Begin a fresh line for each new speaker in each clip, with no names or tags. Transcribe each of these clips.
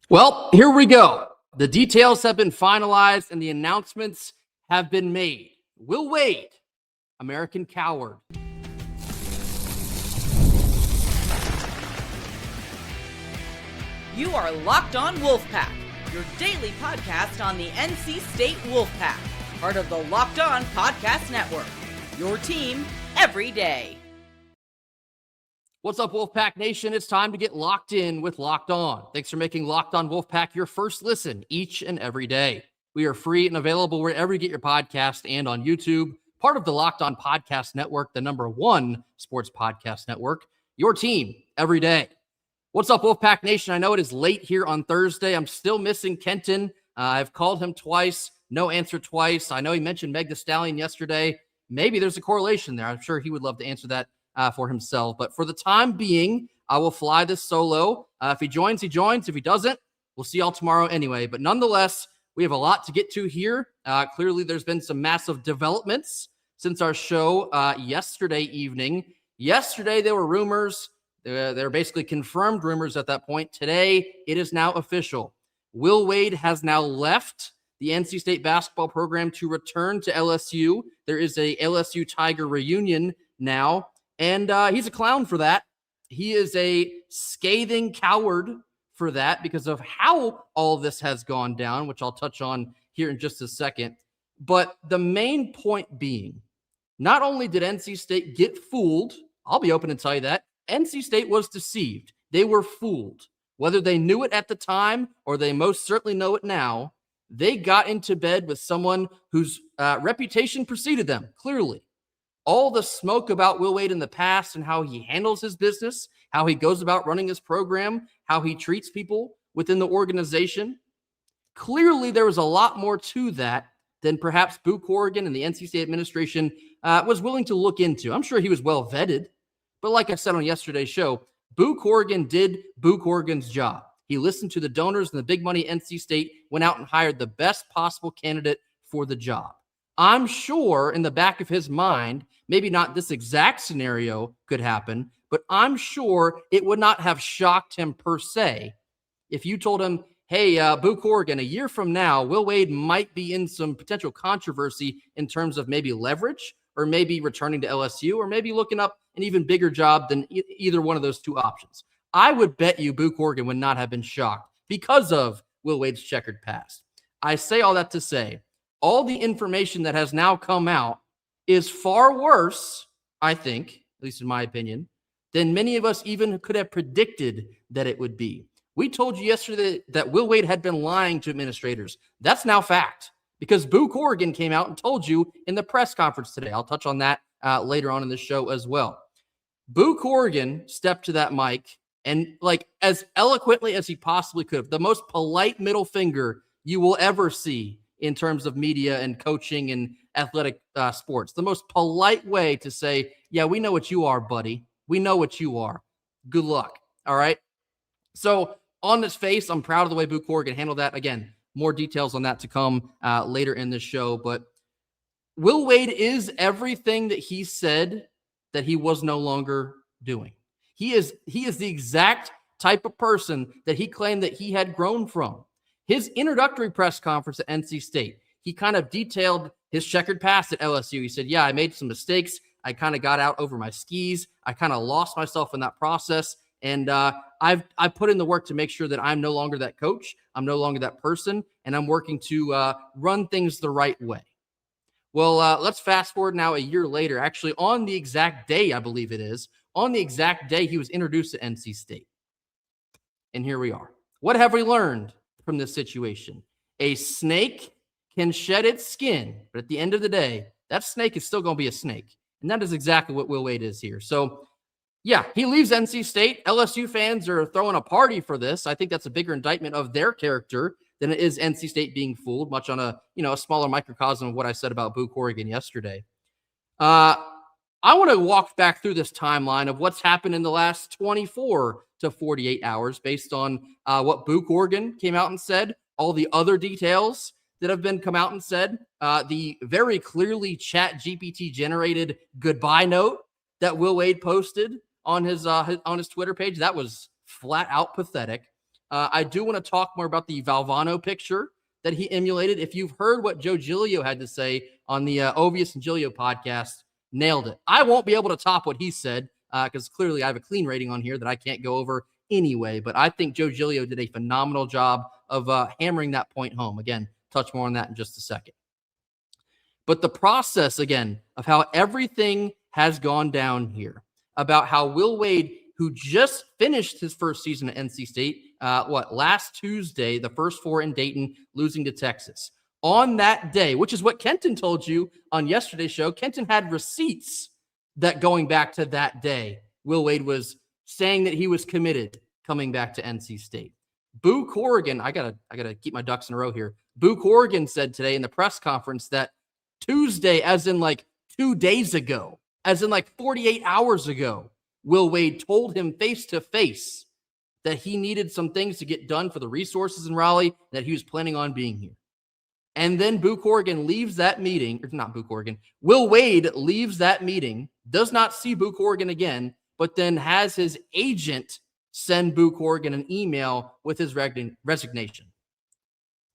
Well, here we go. The details have been finalized and the announcements have been made. Will Wade, American coward.
You are Locked On Wolfpack, your daily podcast on the NC State Wolfpack, part of the Locked On Podcast Network, your team every day.
What's up, Wolfpack Nation? It's time to get locked in with Locked On. Thanks for making Locked On Wolfpack your first listen each and every day. We are free and available wherever you get your podcast and on YouTube, part of the Locked On Podcast Network, the #1 sports podcast network, your team every day. What's up, Wolfpack Nation? I know it is late here on Thursday. I'm still missing Kenton. I've called him twice, no answer twice. I know he mentioned Meg Thee Stallion yesterday. Maybe there's a correlation there. I'm sure he would love to answer that for himself. But for the time being, I will fly this solo. If he joins, he joins. If he doesn't, we'll see y'all tomorrow anyway. But nonetheless, we have a lot to get to here. Clearly, there's been some massive developments since our show yesterday evening. Yesterday, there were rumors. They're basically confirmed rumors at that point. Today, it is now official. Will Wade has now left the NC State basketball program to return to LSU. There is a LSU Tiger reunion now, and he's a clown for that. He is a scathing coward for that because of how all this has gone down, which I'll touch on here in just a second. But the main point being, not only did NC State get fooled, I'll be open to tell you that, NC State was deceived. They were fooled. Whether they knew it at the time or they most certainly know it now, they got into bed with someone whose reputation preceded them, clearly. All the smoke about Will Wade in the past and how he handles his business, how he goes about running his program, how he treats people within the organization. Clearly, there was a lot more to that than perhaps Boo Corrigan and the NC State administration was willing to look into. I'm sure he was well vetted. But like I said on yesterday's show, Boo Corrigan did Boo Corrigan's job. He listened to the donors and the big money NC State went out and hired the best possible candidate for the job. I'm sure in the back of his mind, maybe not this exact scenario could happen, but I'm sure it would not have shocked him per se if you told him, hey, Boo Corrigan, a year from now, Will Wade might be in some potential controversy in terms of maybe leverage or maybe returning to LSU or maybe looking up an even bigger job than either one of those two options. I would bet you Boo Corrigan would not have been shocked because of Will Wade's checkered past. I say all that to say, all the information that has now come out is far worse, I think, at least in my opinion, than many of us even could have predicted that it would be. We told you yesterday that Will Wade had been lying to administrators. That's now fact because Boo Corrigan came out and told you in the press conference today. I'll touch on that later on in the show as well. Boo Corrigan stepped to that mic and, like, as eloquently as he possibly could have, the most polite middle finger you will ever see in terms of media and coaching and athletic sports. The most polite way to say, yeah, we know what you are, buddy. We know what you are. Good luck. All right. So on this face, I'm proud of the way Boo Corrigan handled that. Again, more details on that to come later in the show. But Will Wade is everything that he said that he was no longer doing. He is the exact type of person that he claimed that he had grown from. His introductory press conference at NC State, he kind of detailed his checkered past at LSU. He said, yeah, I made some mistakes. I kind of got out over my skis. I kind of lost myself in that process. And I put in the work to make sure that I'm no longer that coach. I'm no longer that person. And I'm working to run things the right way. Well, let's fast forward now a year later, actually on the exact day, I believe it is, on the exact day he was introduced to NC State. And here we are. What have we learned from this situation? A snake can shed its skin, but at the end of the day, that snake is still going to be a snake. And that is exactly what Will Wade is here. So, yeah, he leaves NC State. LSU fans are throwing a party for this. I think that's a bigger indictment of their character than it is NC State being fooled, much on a smaller microcosm of what I said about Boo Corrigan yesterday. I want to walk back through this timeline of what's happened in the last 24 to 48 hours based on what Boo Corrigan came out and said, all the other details that have been come out and said, the very clearly ChatGPT generated goodbye note that Will Wade posted on his Twitter page. That was flat out pathetic. I do want to talk more about the Valvano picture that he emulated. If you've heard what Joe Giglio had to say on the Ovius and Giglio podcast, nailed it. I won't be able to top what he said because clearly I have a clean rating on here that I can't go over anyway. But I think Joe Giglio did a phenomenal job of hammering that point home. Again, touch more on that in just a second. But the process, again, of how everything has gone down here, about how Will Wade, who just finished his first season at NC State, last Tuesday, the first four in Dayton, losing to Texas. On that day, which is what Kenton told you on yesterday's show, Kenton had receipts that going back to that day, Will Wade was saying that he was committed coming back to NC State. Boo Corrigan, I gotta keep my ducks in a row here. Boo Corrigan said today in the press conference that Tuesday, as in like 2 days ago, as in like 48 hours ago, Will Wade told him face to face that he needed some things to get done for the resources in Raleigh, that he was planning on being here. And then Boo Corrigan leaves that meeting, or not Boo Corrigan, Will Wade leaves that meeting, does not see Boo Corrigan again, but then has his agent send Boo Corrigan an email with his resignation.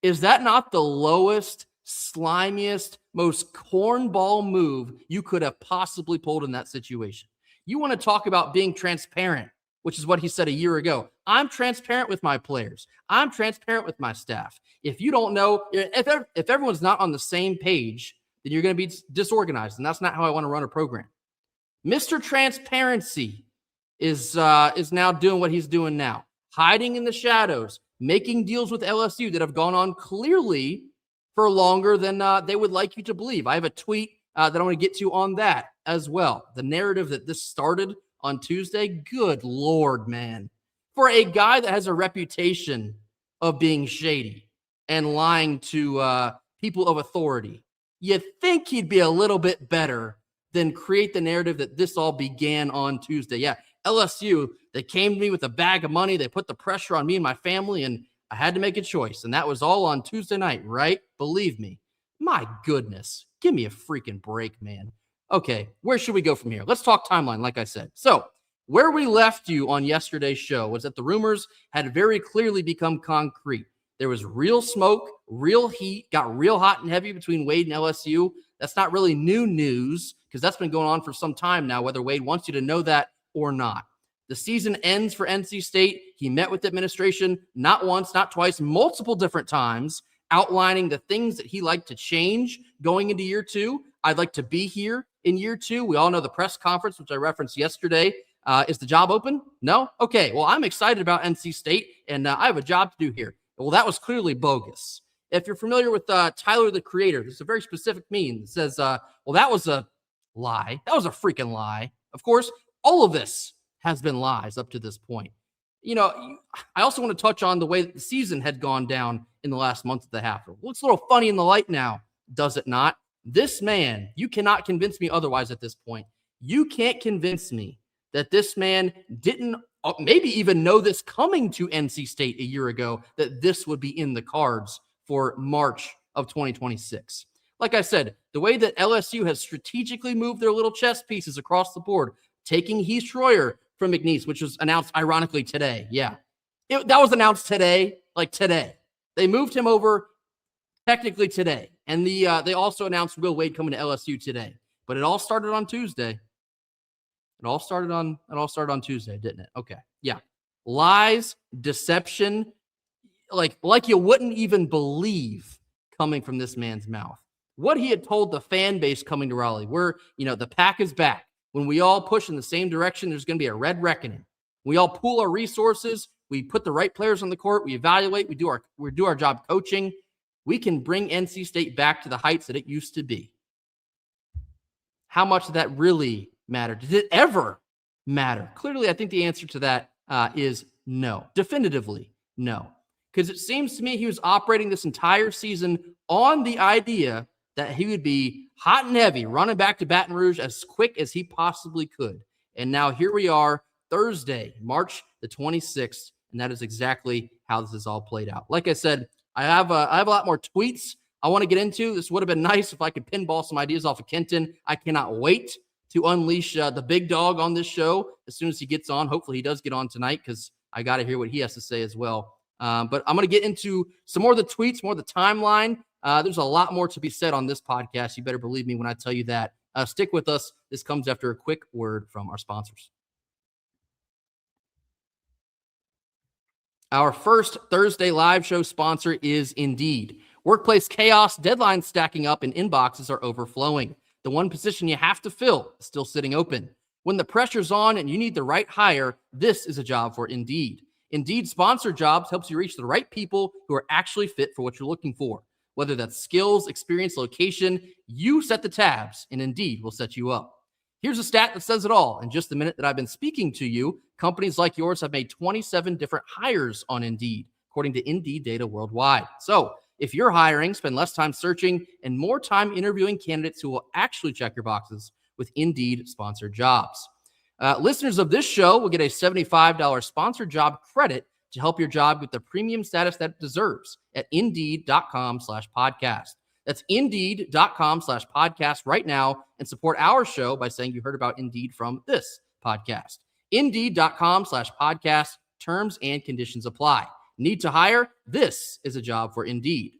Is that not the lowest, slimiest, most cornball move you could have possibly pulled in that situation? You want to talk about being transparent, which is what he said a year ago. I'm transparent with my players. I'm transparent with my staff. If you don't know, if everyone's not on the same page, then you're going to be disorganized, and that's not how I want to run a program. Mr. Transparency is now doing what he's doing now, hiding in the shadows, making deals with LSU that have gone on clearly for longer than they would like you to believe. I have a tweet that I want to get to on that as well. The narrative that this started on Tuesday, good Lord, man. For a guy that has a reputation of being shady and lying to people of authority, you'd think he'd be a little bit better than create the narrative that this all began on Tuesday. Yeah, LSU, they came to me with a bag of money. They put the pressure on me and my family, and I had to make a choice. And that was all on Tuesday night, right? Believe me. My goodness. Give me a freaking break, man. Okay, where should we go from here? Let's talk timeline, like I said. So, where we left you on yesterday's show was that the rumors had very clearly become concrete. There was real smoke, real heat, got real hot and heavy between Wade and LSU. That's not really new news because that's been going on for some time now, whether Wade wants you to know that or not. The season ends for NC State. He met with the administration not once, not twice, multiple different times, outlining the things that he liked to change going into year two. I'd like to be here in year two. We all know the press conference, which I referenced yesterday. Is the job open? No? Okay. Well, I'm excited about NC State, and I have a job to do here. Well, that was clearly bogus. If you're familiar with Tyler, the Creator, there's a very specific meme that says, well, that was a lie. That was a freaking lie. Of course, all of this has been lies up to this point. You know, I also want to touch on the way that the season had gone down in the last month and a half. Well, it's a little funny in the light now, does it not? This man, you cannot convince me otherwise at this point. You can't convince me that this man didn't maybe even know this coming to NC State a year ago, that this would be in the cards for March of 2026. Like I said, the way that LSU has strategically moved their little chess pieces across the board, taking Heath Schroyer from McNeese, which was announced ironically today. Yeah, that was announced today, like today. They moved him over technically today. And they also announced Will Wade coming to LSU today. But it all started on Tuesday. It all started on Tuesday, didn't it? Okay. Yeah. Lies, deception, like you wouldn't even believe coming from this man's mouth. What he had told the fan base coming to Raleigh, the pack is back. When we all push in the same direction, there's going to be a red reckoning. We all pool our resources. We put the right players on the court. We evaluate. We do our job coaching. We can bring NC State back to the heights that it used to be. How much did that really matter? Did it ever matter? Clearly, I think the answer to that is no. Definitively, no. Because it seems to me he was operating this entire season on the idea that he would be hot and heavy, running back to Baton Rouge as quick as he possibly could. And now here we are, Thursday, March the 26th, and that is exactly how this is all played out. Like I said, I have a lot more tweets I want to get into. This would have been nice if I could pinball some ideas off of Kenton. I cannot wait to unleash the big dog on this show as soon as he gets on. Hopefully he does get on tonight because I got to hear what he has to say as well But I'm going to get into some more of the tweets, more of the timeline. There's a lot more to be said on this podcast. You better believe me when I tell you that. Stick with us. This comes after a quick word from our sponsors. Our first Thursday live show sponsor is Indeed. Workplace chaos, deadlines stacking up, and inboxes are overflowing. The one position you have to fill is still sitting open. When the pressure's on and you need the right hire, this is a job for Indeed. Indeed Sponsored Jobs helps you reach the right people who are actually fit for what you're looking for. Whether that's skills, experience, location, you set the tabs, and Indeed will set you up. Here's a stat that says it all. In just the minute that I've been speaking to you, companies like yours have made 27 different hires on Indeed, according to Indeed data worldwide. So if you're hiring, spend less time searching and more time interviewing candidates who will actually check your boxes with Indeed Sponsored Jobs. Listeners of this show will get a $75 sponsored job credit to help your job get the premium status that it deserves at Indeed.com/podcast. That's Indeed.com/podcast right now and support our show by saying you heard about Indeed from this podcast. Indeed.com/podcast. Terms and conditions apply. Need to hire? This is a job for Indeed.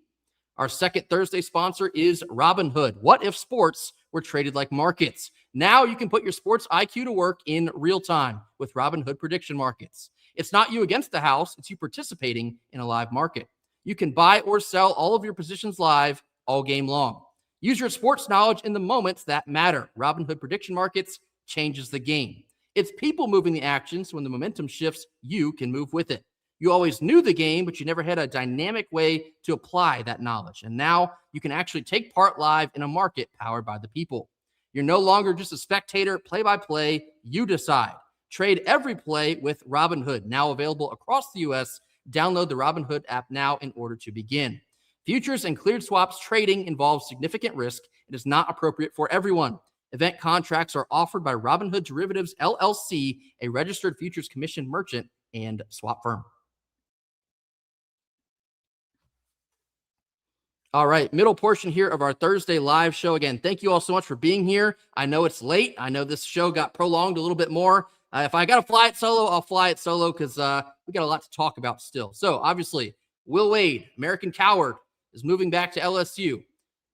Our second Thursday sponsor is Robinhood. What if sports were traded like markets? Now you can put your sports IQ to work in real time with Robinhood prediction markets. It's not you against the house, it's you participating in a live market. You can buy or sell all of your positions live all game long. Use your sports knowledge in the moments that matter. Robinhood prediction markets changes the game. It's people moving the action, so when the momentum shifts, you can move with it. You always knew the game, but you never had a dynamic way to apply that knowledge. And now you can actually take part live in a market powered by the people. You're no longer just a spectator, play-by-play, you decide. Trade every play with Robinhood, now available across the U.S. Download the Robinhood app now in order to begin. Futures and cleared swaps trading involves significant risk. It is not appropriate for everyone. Event contracts are offered by Robinhood Derivatives, LLC, a registered futures commission merchant and swap firm. All right, middle portion here of our Thursday live show. Again, thank you all so much for being here. I know it's late. I know this show got prolonged a little bit more. If I got to fly it solo, I'll fly it solo because we got a lot to talk about still. So obviously, Will Wade, American Coward, is moving back to LSU.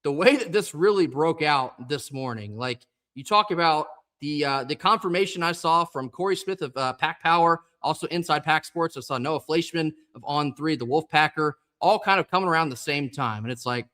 The way that this really broke out this morning, like you talk about the confirmation I saw from Corey Smith of Pack Power, also Inside Pack Sports. I saw Noah Fleischman of On3, the Wolfpacker, all kind of coming around the same time. And it's like,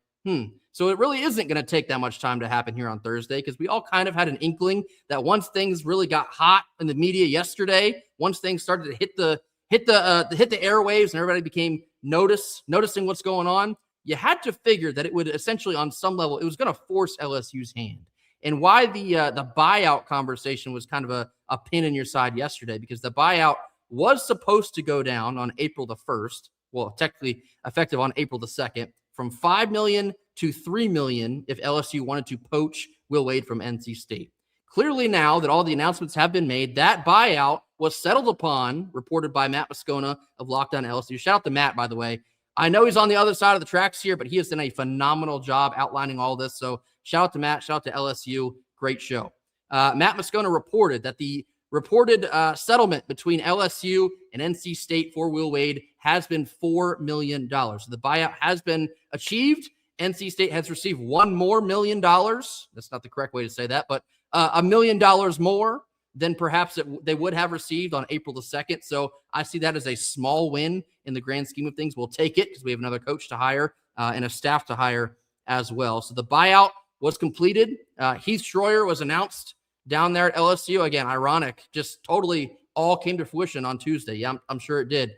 So it really isn't going to take that much time to happen here on Thursday because we all kind of had an inkling that once things really got hot in the media yesterday, once things started to hit the airwaves and everybody became noticing what's going on, you had to figure that it would essentially, on some level, it was going to force LSU's hand. And why the buyout conversation was kind of a pin in your side yesterday, because the buyout was supposed to go down on April the 1st. Well, technically effective on April the 2nd, from $5 million to $3 million if LSU wanted to poach Will Wade from NC State. Clearly now that all the announcements have been made, that buyout was settled upon, reported by Matt Moscona of Locked On LSU. Shout out to Matt, by the way. I know he's on the other side of the tracks here, but he has done a phenomenal job outlining all this. So shout out to Matt, shout out to LSU. Great show. Matt Moscona reported that the reported settlement between LSU and NC State for Will Wade has been $4 million. So the buyout has been achieved. NC State has received $1 more million. That's not the correct way to say that, but $1 million more than perhaps they would have received on April the 2nd. So I see that as a small win in the grand scheme of things. We'll take it because we have another coach to hire and a staff to hire as well. So the buyout was completed. Heath Schroyer was announced down there at LSU. Again, ironic, just totally all came to fruition on Tuesday. Yeah, I'm sure it did.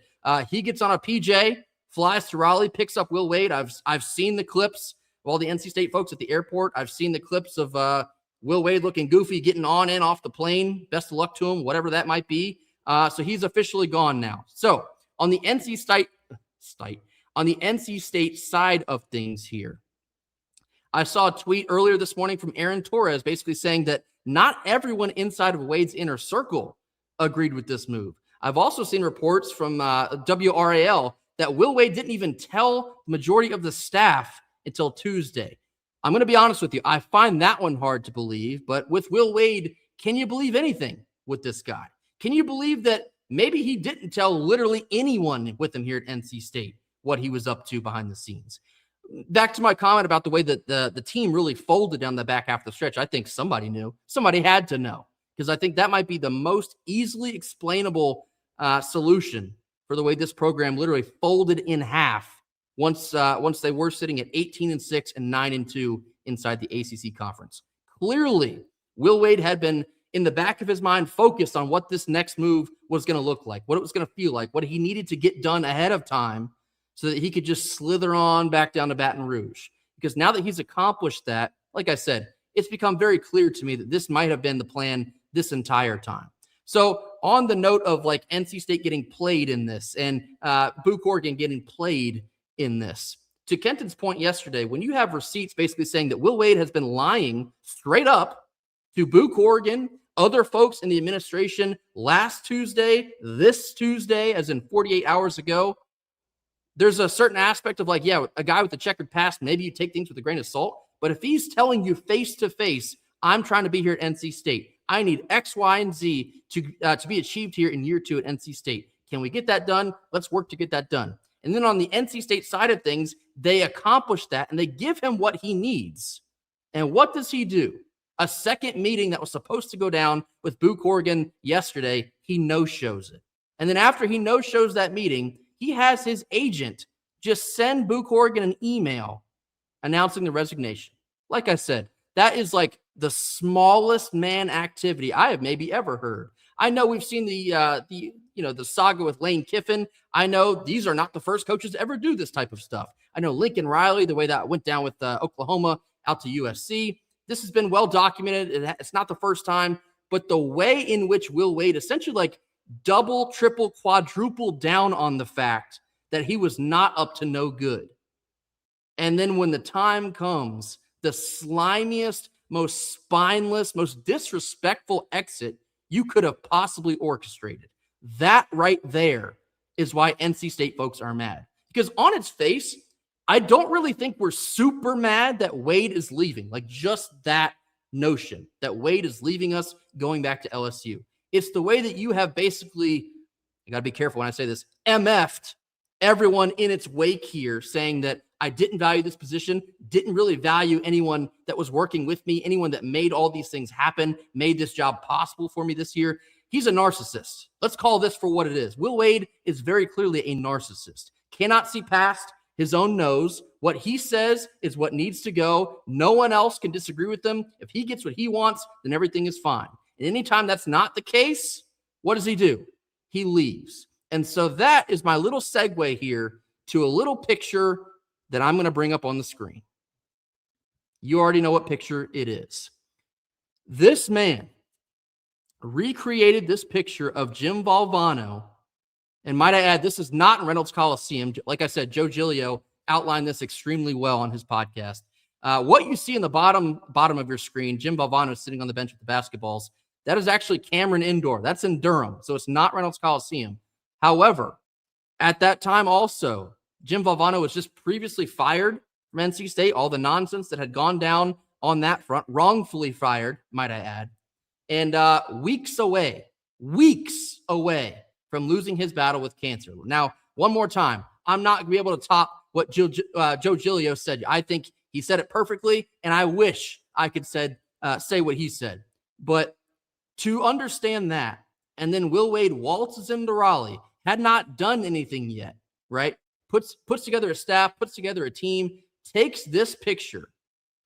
He gets on a PJ, flies to Raleigh, picks up Will Wade. I've seen the clips of all the NC State folks at the airport. I've seen the clips of Will Wade looking goofy, getting on and off the plane. Best of luck to him, whatever that might be. So he's officially gone now. So on the NC State side of things here, I saw a tweet earlier this morning from Aaron Torres basically saying that not everyone inside of Wade's inner circle agreed with this move. I've also seen reports from WRAL that Will Wade didn't even tell the majority of the staff until Tuesday. I'm going to be honest with you. I find that one hard to believe, but with Will Wade, can you believe anything with this guy? Can you believe that maybe he didn't tell literally anyone with him here at NC State what he was up to behind the scenes. Back to my comment about the way that the team really folded down the back half of the stretch, I think somebody knew. Somebody had to know, because I think that might be the most easily explainable solution for the way this program literally folded in half once they were sitting at 18-6 and 9-2 inside the ACC conference. Clearly, Will Wade had been in the back of his mind focused on what this next move was going to look like, what it was going to feel like, what he needed to get done ahead of time so that he could just slither on back down to Baton Rouge. Because now that he's accomplished that, like I said, it's become very clear to me that this might have been the plan this entire time. So on the note of like NC State getting played in this and Boo Corrigan getting played in this, to Kenton's point yesterday, when you have receipts basically saying that Will Wade has been lying straight up to Boo Corrigan, other folks in the administration last Tuesday, this Tuesday, as in 48 hours ago, there's a certain aspect of like, yeah, a guy with a checkered past, maybe you take things with a grain of salt. But if he's telling you face to face, I'm trying to be here at NC State, I need X, Y, and Z to be achieved here in year 2 at NC State. Can we get that done? Let's work to get that done. And then on the NC State side of things, they accomplish that and they give him what he needs. And what does he do? A second meeting that was supposed to go down with Boo Corrigan yesterday, he no-shows it. And then after he no-shows that meeting, he has his agent just send Boo Corrigan an email announcing the resignation. Like I said, that is like the smallest man activity I have maybe ever heard. I know we've seen the saga with Lane Kiffin. I know these are not the first coaches to ever do this type of stuff. I know Lincoln Riley, the way that went down with Oklahoma out to USC. This has been well documented. It's not the first time, but the way in which Will Wade essentially like double, triple, quadruple down on the fact that he was not up to no good. And then when the time comes, the slimiest, most spineless, most disrespectful exit you could have possibly orchestrated. That right there is why NC State folks are mad. Because on its face, I don't really think we're super mad that Wade is leaving. Like just that notion that Wade is leaving us, going back to LSU. It's the way that you have basically, I got to be careful when I say this, MF'd everyone in its wake here, saying that I didn't value this position, didn't really value anyone that was working with me, anyone that made all these things happen, made this job possible for me this year. He's a narcissist. Let's call this for what it is. Will Wade is very clearly a narcissist. Cannot see past his own nose. What he says is what needs to go. No one else can disagree with him. If he gets what he wants, then everything is fine. And anytime that's not the case, what does he do? He leaves. And so that is my little segue here to a little picture that I'm going to bring up on the screen. You already know what picture it is. This man recreated this picture of Jim Valvano. And might I add, this is not in Reynolds Coliseum. Like I said, Joe Giglio outlined this extremely well on his podcast. What you see in the bottom of your screen, Jim Valvano sitting on the bench with the basketballs, that is actually Cameron Indoor. That's in Durham, so it's not Reynolds Coliseum. However, at that time also, Jim Valvano was just previously fired from NC State. All the nonsense that had gone down on that front, wrongfully fired, might I add. And weeks away from losing his battle with cancer. Now, one more time, I'm not going to be able to top what Joe Giglio said. I think he said it perfectly, and I wish I could say what he said. But to understand that, and then Will Wade waltzes into Raleigh, had not done anything yet, right? Puts together a staff, puts together a team, takes this picture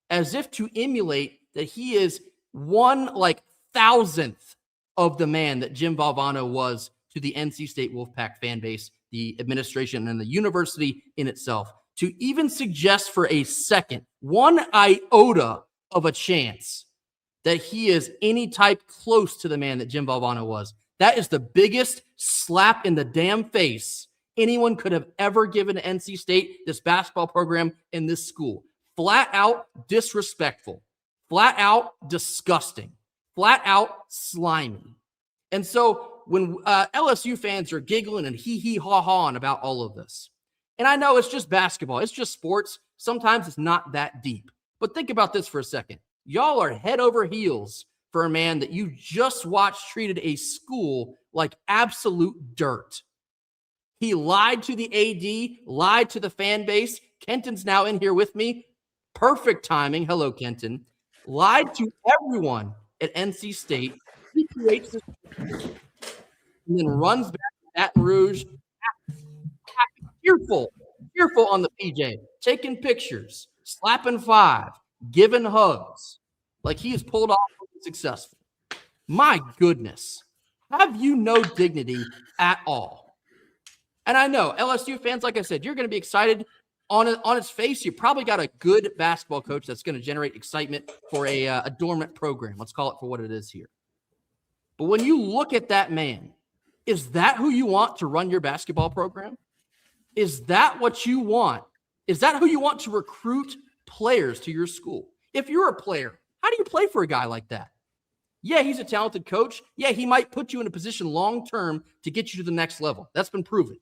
as if to emulate that he is 1/1000th of the man that Jim Valvano was to the NC State Wolfpack fan base, the administration, and the university in itself. To even suggest for a second, 1 iota of a chance that he is any type close to the man that Jim Valvano was, that is the biggest slap in the damn face anyone could have ever given to NC State, this basketball program, in this school. Flat out disrespectful, flat out disgusting, flat out slimy. And so when LSU fans are giggling and hee-hee-haw-hawing about all of this, and I know it's just basketball, it's just sports, sometimes it's not that deep. But think about this for a second. Y'all are head over heels for a man that you just watched treated a school like absolute dirt. He lied to the AD, lied to the fan base. Kenton's now in here with me. Perfect timing. Hello, Kenton. Lied to everyone at NC State. He creates this and then runs back to Baton Rouge, tearful on the PJ, taking pictures, slapping five, giving hugs. Like he is pulled off successful. My goodness. Have you no dignity at all? And I know LSU fans, like I said, you're going to be excited on its face. You probably got a good basketball coach that's going to generate excitement for a dormant program. Let's call it for what it is here. But when you look at that man, is that who you want to run your basketball program? Is that what you want? Is that who you want to recruit players to your school? If you're a player, how do you play for a guy like that? Yeah, he's a talented coach. Yeah, he might put you in a position long-term to get you to the next level. That's been proven.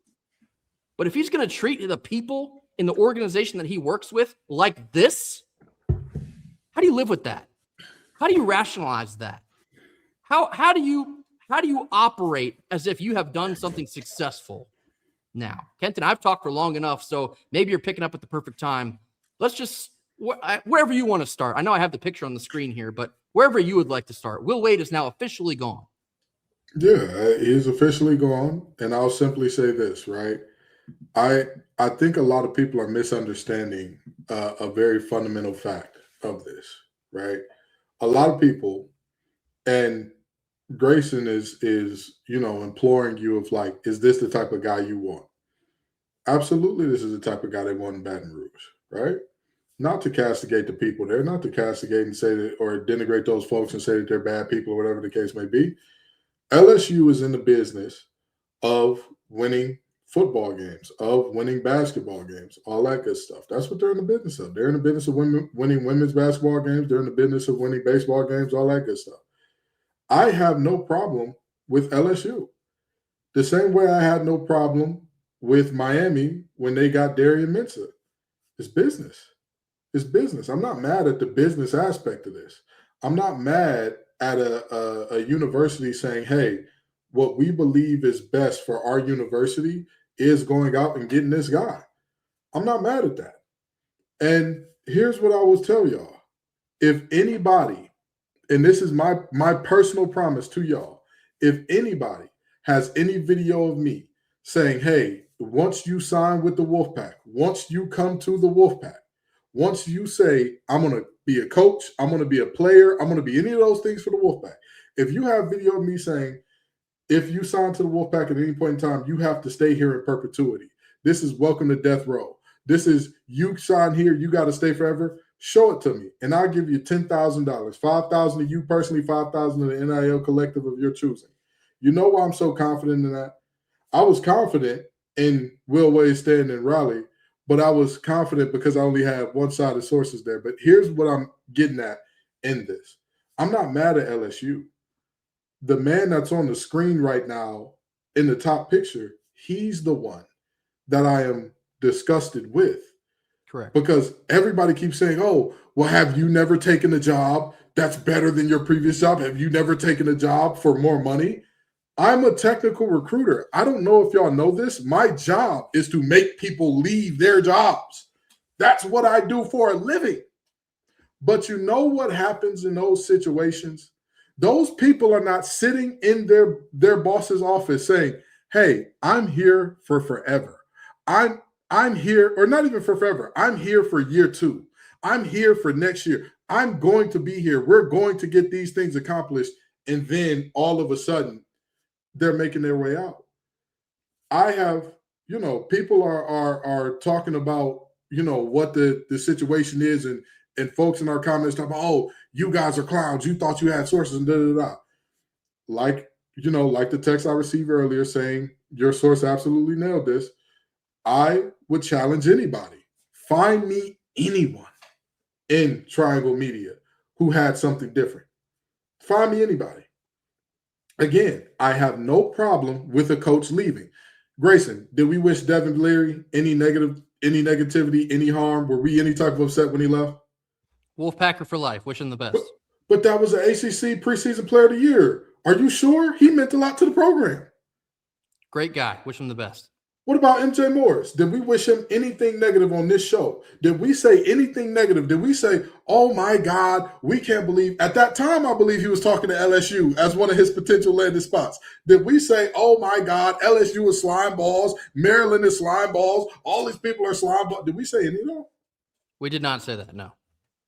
But if he's going to treat the people in the organization that he works with like this, how do you live with that? How do you rationalize that? How do you operate as if you have done something successful now? Kenton, I've talked for long enough, so maybe you're picking up at the perfect time. Let's just, wherever you want to start. I know I have the picture on the screen here, but wherever you would like to start. Will Wade is now officially gone.
Yeah, he's officially gone. And I'll simply say this, right? I think a lot of people are misunderstanding a very fundamental fact of this, right? A lot of people, and Grayson is imploring you of like, is this the type of guy you want? Absolutely, this is the type of guy they want in Baton Rouge, right? Not to castigate the people there, not to castigate and say that or denigrate those folks and say that they're bad people or whatever the case may be. LSU is in the business of winning football games, of winning basketball games, all that good stuff. That's what they're in the business of. They're in the business of winning women's basketball games. They're in the business of winning baseball games, all that good stuff. I have no problem with LSU. The same way I had no problem with Miami when they got Darian Mensah. It's business. It's business. I'm not mad at the business aspect of this. I'm not mad at a university saying, hey, what we believe is best for our university is going out and getting this guy. I'm not mad at that. And here's what I will tell y'all. If anybody, and this is my personal promise to y'all, if anybody has any video of me saying, hey, once you sign with the Wolfpack, once you come to the Wolfpack, once you say, I'm going to be a coach, I'm going to be a player, I'm going to be any of those things for the Wolfpack. If you have video of me saying, if you sign to the Wolfpack at any point in time, you have to stay here in perpetuity. This is welcome to death row. This is you sign here, you got to stay forever. Show it to me, and I'll give you $10,000, $5,000 to you personally, $5,000 to the NIL collective of your choosing. You know why I'm so confident in that? I was confident in Will Wade staying in Raleigh, but I was confident because I only had one-sided sources there. But here's what I'm getting at in this. I'm not mad at LSU. The man that's on the screen right now in the top picture, he's the one that I am disgusted with.
Correct.
Because everybody keeps saying, oh, well, have you never taken a job that's better than your previous job? Have you never taken a job for more money? I'm a technical recruiter. I don't know if y'all know this. My job is to make people leave their jobs. That's what I do for a living. But you know what happens in those situations? Those people are not sitting in their boss's office saying, hey, I'm here for forever. I'm here, or not even for forever. I'm here for year 2. I'm here for next year. I'm going to be here. We're going to get these things accomplished. And then all of a sudden, they're making their way out. I have, people are talking about, what the situation is, and folks in our comments talk about, oh, you guys are clowns. You thought you had sources and da-da-da. Like the text I received earlier saying your source absolutely nailed this. I would challenge anybody. Find me anyone in Triangle Media who had something different. Find me anybody. Again, I have no problem with a coach leaving. Grayson, did we wish Devin Leary any negativity, any harm? Were we any type of upset when he left?
Wolfpacker for life. Wishing the best.
But that was an ACC preseason player of the year. Are you sure? He meant a lot to the program.
Great guy. Wish him the best.
What about MJ Morris? Did we wish him anything negative on this show? Did we say anything negative? Did we say, oh my God, we can't believe? At that time, I believe he was talking to LSU as one of his potential landing spots. Did we say, oh my God, LSU is slime balls, Maryland is slime balls, all these people are slime balls? Did we say any of that?
We did not say that, no.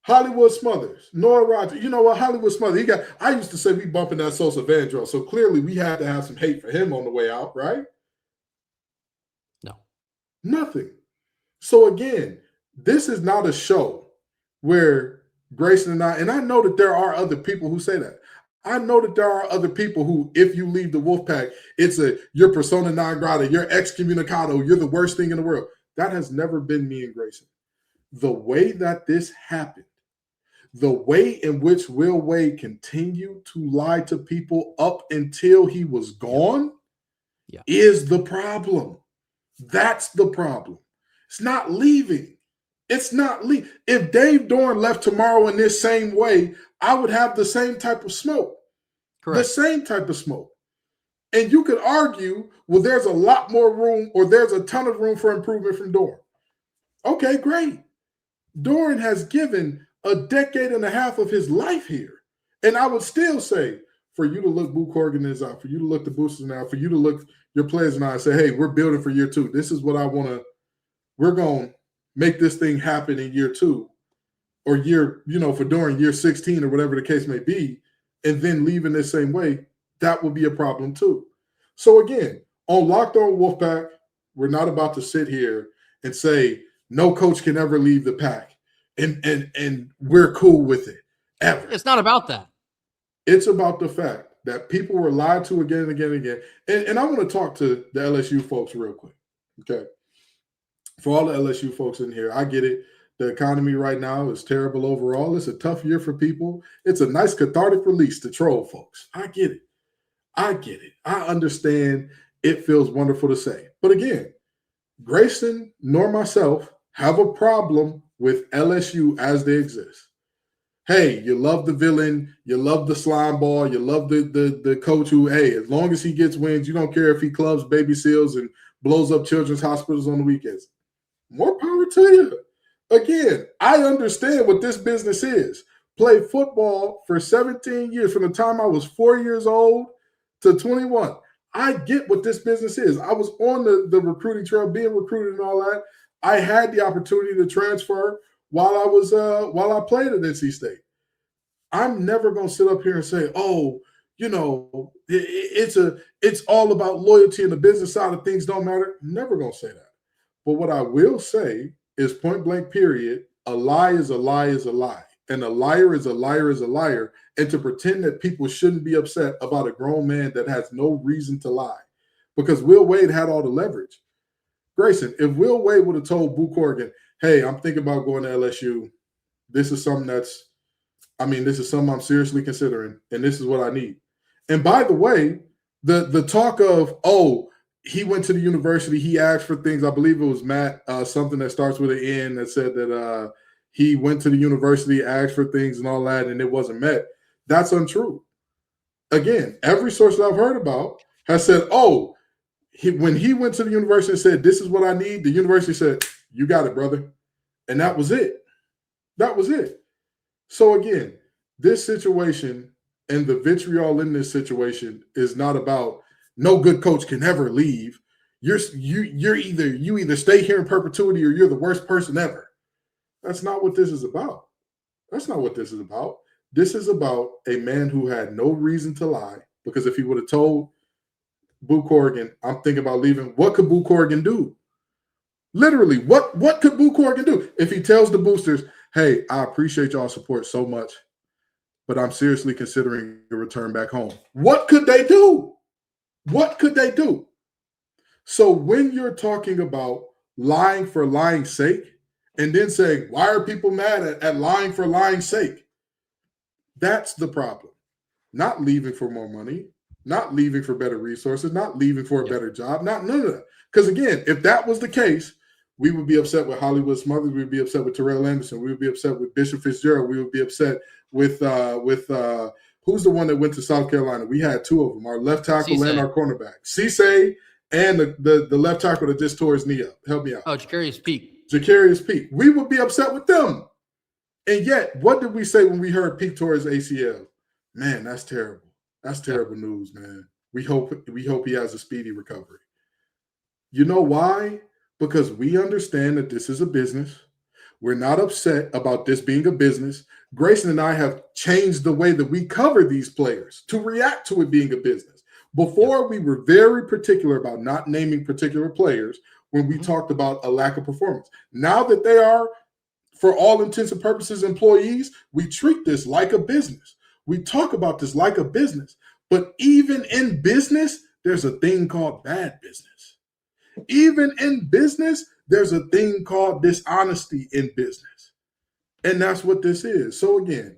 Hollywood Smothers, Nora Rogers. You know what? Hollywood Smothers, I used to say we bumping that Sosa Vandross, so clearly we had to have some hate for him on the way out, right?
No.
Nothing. So again, this is not a show where Grayson and I know that there are other people who say that. I know that there are other people who, if you leave the Wolfpack, you're persona non grata, you're excommunicado, you're the worst thing in the world. That has never been me and Grayson. The way that this happened, the way in which Will Wade continued to lie to people up until he was gone is the problem. That's the problem. It's not leaving. It's not leaving. If Dave Dorn left tomorrow in this same way, I would have the same type of smoke.
Correct.
The same type of smoke. And you could argue, well, there's a lot more room or there's a ton of room for improvement from Dorn. Okay, great. Dorn has given a decade and a half of his life here. And I would still say, for you to look Boo Corrigan in his eye, for you to look the boosters now, for you to look your players and I say, hey, we're building for year two. This is what I want to, we're going to make this thing happen in year two or year, for during year 16 or whatever the case may be, and then leaving this same way, that would be a problem too. So again, on Locked On Wolfpack, we're not about to sit here and say no coach can ever leave the pack and we're cool with it ever.
It's not about that.
It's about the fact that people were lied to again and again and again. And I want to talk to the LSU folks real quick, okay? For all the LSU folks in here, I get it. The economy right now is terrible overall. It's a tough year for people. It's a nice cathartic release to troll folks. I get it. I get it. I understand it feels wonderful to say. But again, Grayson nor myself have a problem with LSU as they exist. Hey, you love the villain, you love the slime ball, you love the coach who, hey, as long as he gets wins, you don't care if he clubs baby seals and blows up children's hospitals on the weekends. More power to you. Again, I understand what this business is. Played football for 17 years, from the time I was 4 years old to 21. I get what this business is. I was on the recruiting trail, being recruited and all that. I had the opportunity to transfer while I played at NC State. I'm never going to sit up here and say, oh, it's all about loyalty and the business side of things don't matter. Never going to say that. But what I will say is point blank period, a lie is a lie is a lie. And a liar is a liar is a liar. And to pretend that people shouldn't be upset about a grown man that has no reason to lie. Because Will Wade had all the leverage. Grayson, if Will Wade would have told Boo Corrigan, hey, I'm thinking about going to LSU. This is something I'm seriously considering, and this is what I need. And by the way, the talk of, oh, he went to the university, he asked for things. I believe it was Matt, something that starts with an N, that said that he went to the university, asked for things and all that, and it wasn't met. That's untrue. Again, every source that I've heard about has said, oh, when he went to the university and said, this is what I need, the university said, you got it, brother. And that was it. That was it. So again, this situation and the vitriol in this situation is not about no good coach can ever leave. You either stay here in perpetuity or you're the worst person ever. That's not what this is about. That's not what this is about. This is about a man who had no reason to lie, because if he would have told Boo Corrigan, I'm thinking about leaving, what could Boo Corrigan do? Literally, what could Boo Corrigan do? If he tells the boosters, hey, I appreciate y'all's support so much, but I'm seriously considering a return back home. What could they do? What could they do? So when you're talking about lying for lying's sake, and then saying, why are people mad at lying for lying's sake? That's the problem. Not leaving for more money, not leaving for better resources, not leaving for a better job, none of that. Because again, if that was the case, we would be upset with Hollywood Smothers, we would be upset with Terrell Anderson, we would be upset with Bishop Fitzgerald, we would be upset with Who's the one that went to South Carolina? We had two of them, our left tackle and our cornerback. Cisse and the left tackle that just tore his knee up. Help me out.
Oh, Jacarius Peak.
Jacarius Peak. We would be upset with them. And yet, what did we say when we heard Peak tore his ACL? Man, that's terrible. That's terrible news, man. We hope he has a speedy recovery. You know why? Because we understand that this is a business. We're not upset about this being a business. Grayson and I have changed the way that we cover these players to react to it being a business. Before, we were very particular about not naming particular players when we talked about a lack of performance. Now that they are, for all intents and purposes, employees, we treat this like a business. We talk about this like a business. But even in business, there's a thing called bad business. Even in business, there's a thing called dishonesty in business. And that's what this is. So again,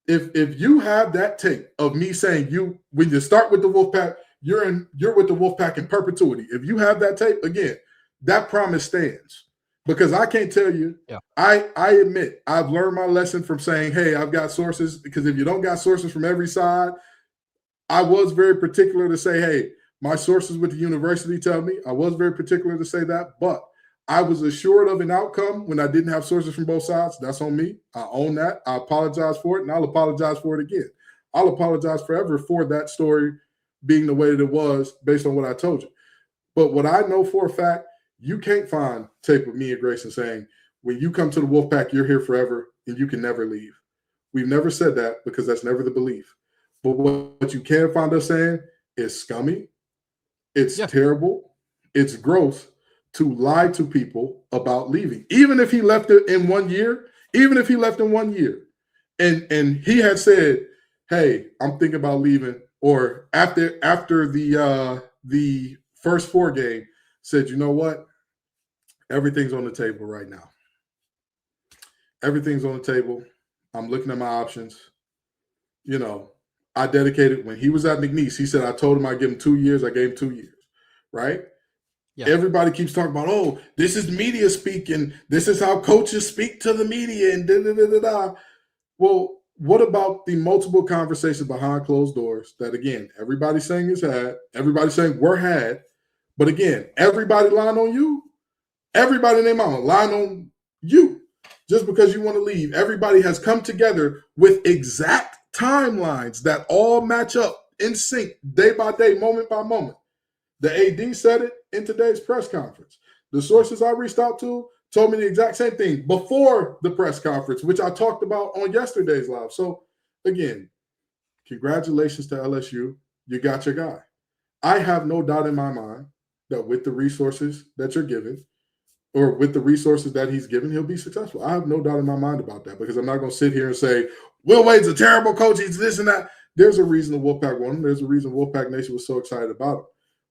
if you have that tape of me saying when you start with the Wolfpack, you're with the Wolfpack in perpetuity. If you have that tape, again, that promise stands. Because I can't tell you, I admit I've learned my lesson from saying, hey, I've got sources, because if you don't got sources from every side, I was very particular to say, hey, my sources with the university tell me. I was very particular to say that, but I was assured of an outcome when I didn't have sources from both sides. That's on me. I own that. I apologize for it, and I'll apologize for it again. I'll apologize forever for that story being the way that it was based on what I told you. But what I know for a fact, you can't find tape of me and Grayson saying, when you come to the Wolfpack, you're here forever and you can never leave. We've never said that because that's never the belief. But what you can find us saying is scummy. It's terrible. It's gross to lie to people about leaving. Even if he left it in 1 year, and he had said, hey, I'm thinking about leaving, or after the first 4 game, said, you know what? Everything's on the table right now. Everything's on the table. I'm looking at my options. You know, I dedicated, when he was at McNeese, he said, I told him I'd give him 2 years. I gave him 2 years, right? Yeah. Everybody keeps talking about, oh, this is media speak, and this is how coaches speak to the media, and da-da-da-da-da. Well, what about the multiple conversations behind closed doors that, again, everybody's saying is had, everybody's saying we're had, but again, everybody lying on you, everybody and their mama lying on you just because you want to leave. Everybody has come together with exact timelines that all match up in sync, day by day, moment by moment. The AD said it in today's press conference. The sources I reached out to told me the exact same thing before the press conference, which I talked about on yesterday's live. So, again, congratulations to LSU. You got your guy. I have no doubt in my mind that with the resources that you're giving, or with the resources that he's given, he'll be successful. I have no doubt in my mind about that, because I'm not going to sit here and say, Will Wade's a terrible coach, he's this and that. There's a reason the Wolfpack won him. There's a reason Wolfpack Nation was so excited about him.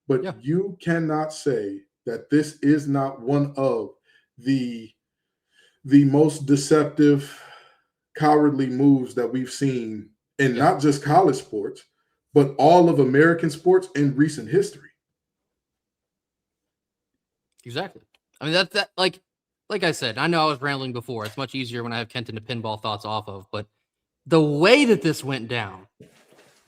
But you cannot say that this is not one of the most deceptive, cowardly moves that we've seen in not just college sports, but all of American sports in recent history.
Exactly. I mean, that like I said, I know I was rambling before. It's much easier when I have Kenton to pinball thoughts off of, but the way that this went down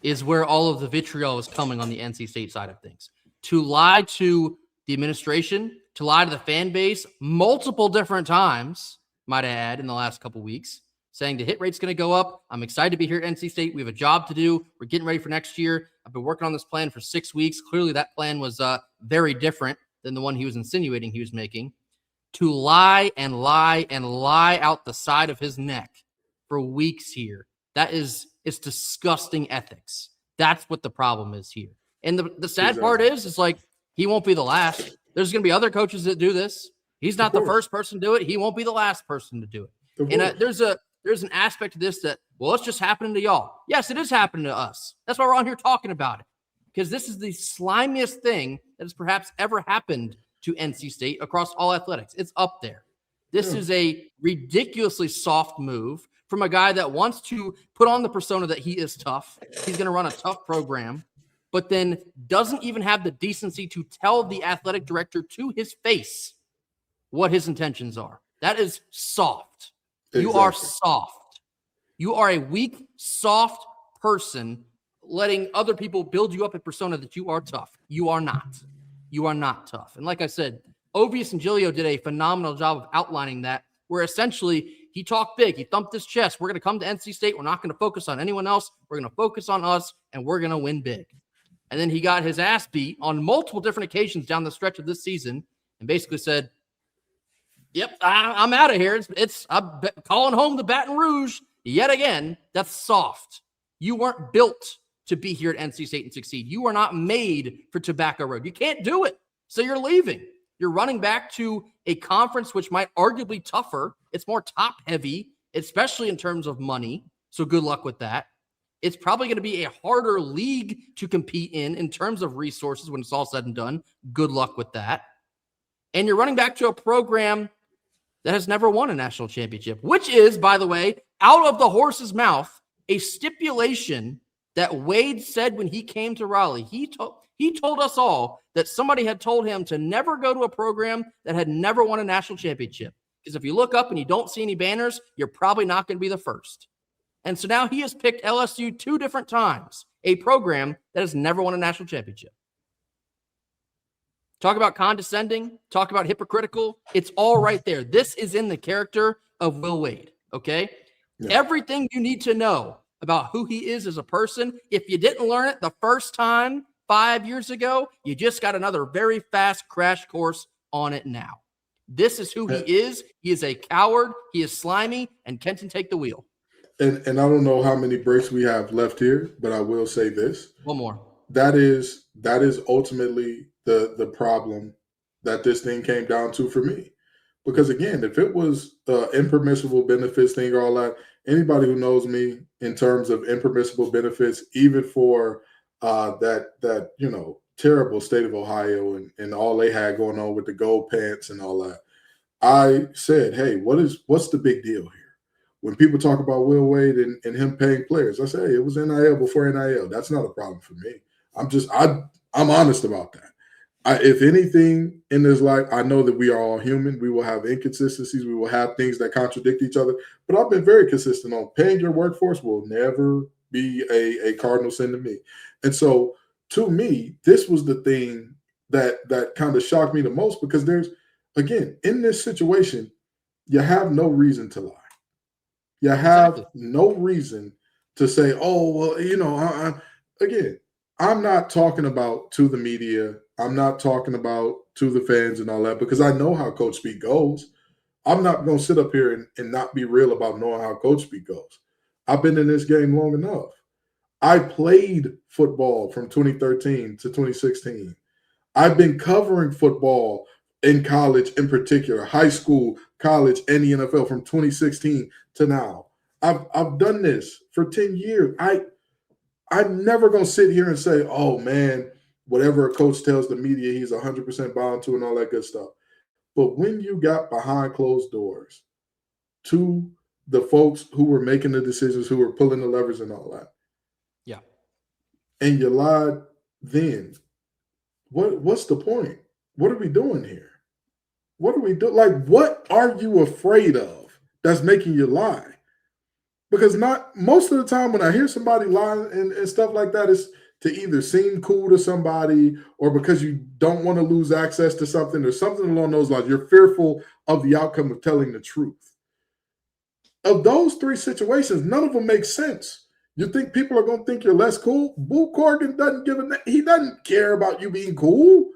is where all of the vitriol is coming on the NC State side of things. To lie to the administration, to lie to the fan base multiple different times, might I add, in the last couple weeks, saying the hit rate's going to go up. I'm excited to be here at NC State. We have a job to do. We're getting ready for next year. I've been working on this plan for 6 weeks. Clearly that plan was very different than the one he was insinuating he was making. To lie and lie and lie out the side of his neck for weeks here. It's disgusting ethics. That's what the problem is here. And the sad part is like, he won't be the last. There's going to be other coaches that do this. He's not the first person to do it. He won't be the last person to do it. And there's an aspect to this that, well, it's just happening to y'all. Yes, it is happening to us. That's why we're on here talking about it. Because this is the slimiest thing that has perhaps ever happened to NC State across all athletics. It's up there. This is a ridiculously soft move from a guy that wants to put on the persona that he is tough. He's going to run a tough program, but then doesn't even have the decency to tell the athletic director to his face what his intentions are. That is soft. Exactly. You are soft. You are a weak, soft person letting other people build you up a persona that you are tough. You are not. You are not tough. And like I said, Ovius and Giglio did a phenomenal job of outlining that, where essentially he talked big. He thumped his chest. We're going to come to NC State. We're not going to focus on anyone else. We're going to focus on us, and we're going to win big. And then he got his ass beat on multiple different occasions down the stretch of this season and basically said, yep, I'm out of here. I'm calling home the Baton Rouge yet again. That's soft. You weren't built to be here at NC State and succeed. You are not made for Tobacco Road. You can't do it. So you're leaving. You're running back to a conference which might arguably be tougher. It's more top heavy, especially in terms of money. So good luck with that. It's probably going to be a harder league to compete in terms of resources when it's all said and done. Good luck with that. And you're running back to a program that has never won a national championship, which is, by the way, out of the horse's mouth, a stipulation that Wade said when he came to Raleigh. He told us all that somebody had told him to never go to a program that had never won a national championship. Because if you look up and you don't see any banners, you're probably not going to be the first. And so now he has picked LSU 2 different times, a program that has never won a national championship. Talk about condescending, talk about hypocritical. It's all right there. This is in the character of Will Wade, okay? Yeah. Everything you need to know about who he is as a person, if you didn't learn it the first time 5 years ago, you just got another very fast crash course on it now. This is who he is. He is a coward. He is slimy, and Kenton take the wheel.
And I don't know how many breaks we have left here, but I will say this.
One more.
That is ultimately the problem that this thing came down to for me. Because again, if it was impermissible benefits thing or all that, anybody who knows me in terms of impermissible benefits, even for that terrible state of Ohio and all they had going on with the gold pants and all that, I said, hey, what's the big deal here? When people talk about Will Wade and him paying players, I say, hey, it was NIL before NIL. That's not a problem for me. I'm honest about that. If anything in this life, I know that we are all human. We will have inconsistencies. We will have things that contradict each other. But I've been very consistent on paying your workforce will never be a cardinal sin to me. And so to me, this was the thing that kind of shocked me the most, because there's, again, in this situation, you have no reason to lie. You have no reason to say, oh, well, again, I'm not talking about to the media. I'm not talking about to the fans and all that, because I know how coach speak goes. I'm not going to sit up here and not be real about knowing how coach speak goes. I've been in this game long enough. I played football from 2013 to 2016. I've been covering football in college in particular, high school, college, and the NFL from 2016 to now. I've done this for 10 years. I'm never going to sit here and say, oh, man, whatever a coach tells the media, he's 100% bound to and all that good stuff. But when you got behind closed doors to the folks who were making the decisions, who were pulling the levers and all that,
yeah,
and you lied then, what's the point? What are we doing here? What are we doing? Like, what are you afraid of that's making you lie? Because not most of the time when I hear somebody lie and stuff like that, it's to either seem cool to somebody or because you don't want to lose access to something or something along those lines. You're fearful of the outcome of telling the truth. Of those 3 situations, none of them make sense. You think people are going to think you're less cool? Boo Corrigan he doesn't care about you being cool.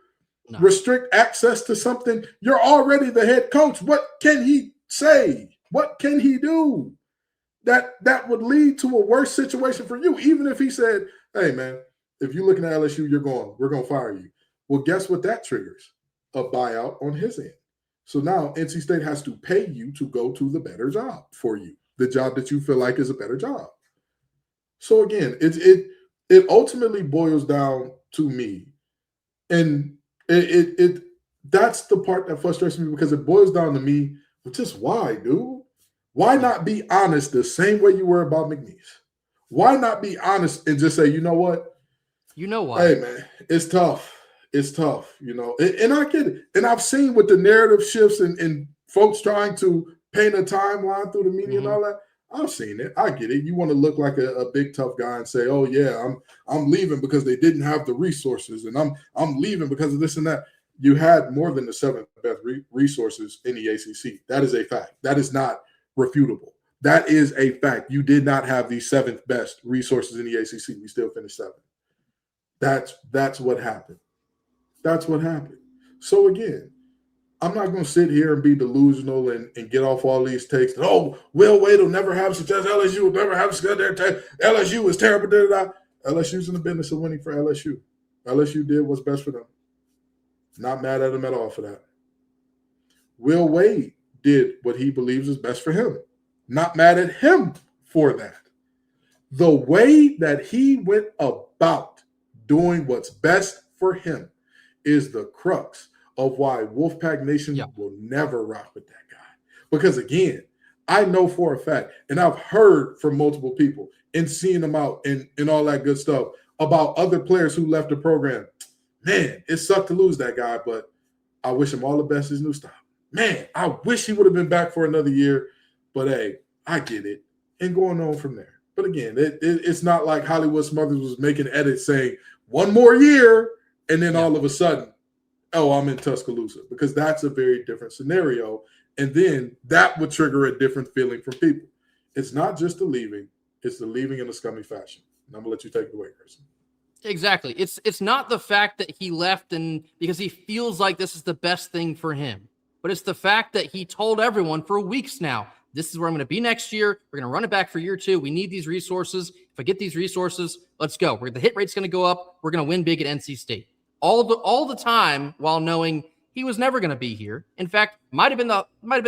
No. Restrict access to something. You're already the head coach. What can he say? What can he do that would lead to a worse situation for you? Even if he said, hey, man, if you're looking at LSU, we're going to fire you. Well, guess what that triggers? A buyout on his end. So now NC State has to pay you to go to the better job for you, the job that you feel like is a better job. So again, it ultimately boils down to me. And that's the part that frustrates me, because it boils down to me, just why, dude? Why not be honest the same way you were about McNeese? Why not be honest and just say, you know what?
You know what?
Hey, man, it's tough. It's tough, and I get it. And I've seen with the narrative shifts and folks trying to paint a timeline through the media and all that, I've seen it. I get it. You want to look like a big tough guy and say, "Oh yeah, I'm leaving because they didn't have the resources, and I'm leaving because of this and that." You had more than the seventh best resources in the ACC. That is a fact. That is not refutable. That is a fact. You did not have the seventh best resources in the ACC. We still finished seventh. That's what happened. That's what happened. So again, I'm not going to sit here and be delusional and get off all these takes that, oh, Will Wade will never have success. LSU will never have success. LSU is terrible. LSU's in the business of winning for LSU. LSU did what's best for them. Not mad at him at all for that. Will Wade did what he believes is best for him. Not mad at him for that. The way that he went about doing what's best for him is the crux of why Wolfpack Nation will never rock with that guy. Because again, I know for a fact, and I've heard from multiple people and seeing them out and all that good stuff about other players who left the program. Man, it sucked to lose that guy, but I wish him all the best in his new style. Man, I wish he would have been back for another year, but hey, I get it. And going on from there. But again, it's not like Hollywood Smothers was making edits saying 1 more year, and then all of a sudden, oh, I'm in Tuscaloosa, because that's a very different scenario. And then that would trigger a different feeling from people. It's not just the leaving, it's the leaving in a scummy fashion. And I'm going to let you take it away, Kirsten.
Exactly. It's not the fact that he left and because he feels like this is the best thing for him, but it's the fact that he told everyone for weeks now, this is where I'm going to be next year. We're going to run it back for year 2. We need these resources. If I get these resources, let's go. The hit rate's going to go up. We're going to win big at NC State. All the time while knowing he was never going to be here. In fact, might have been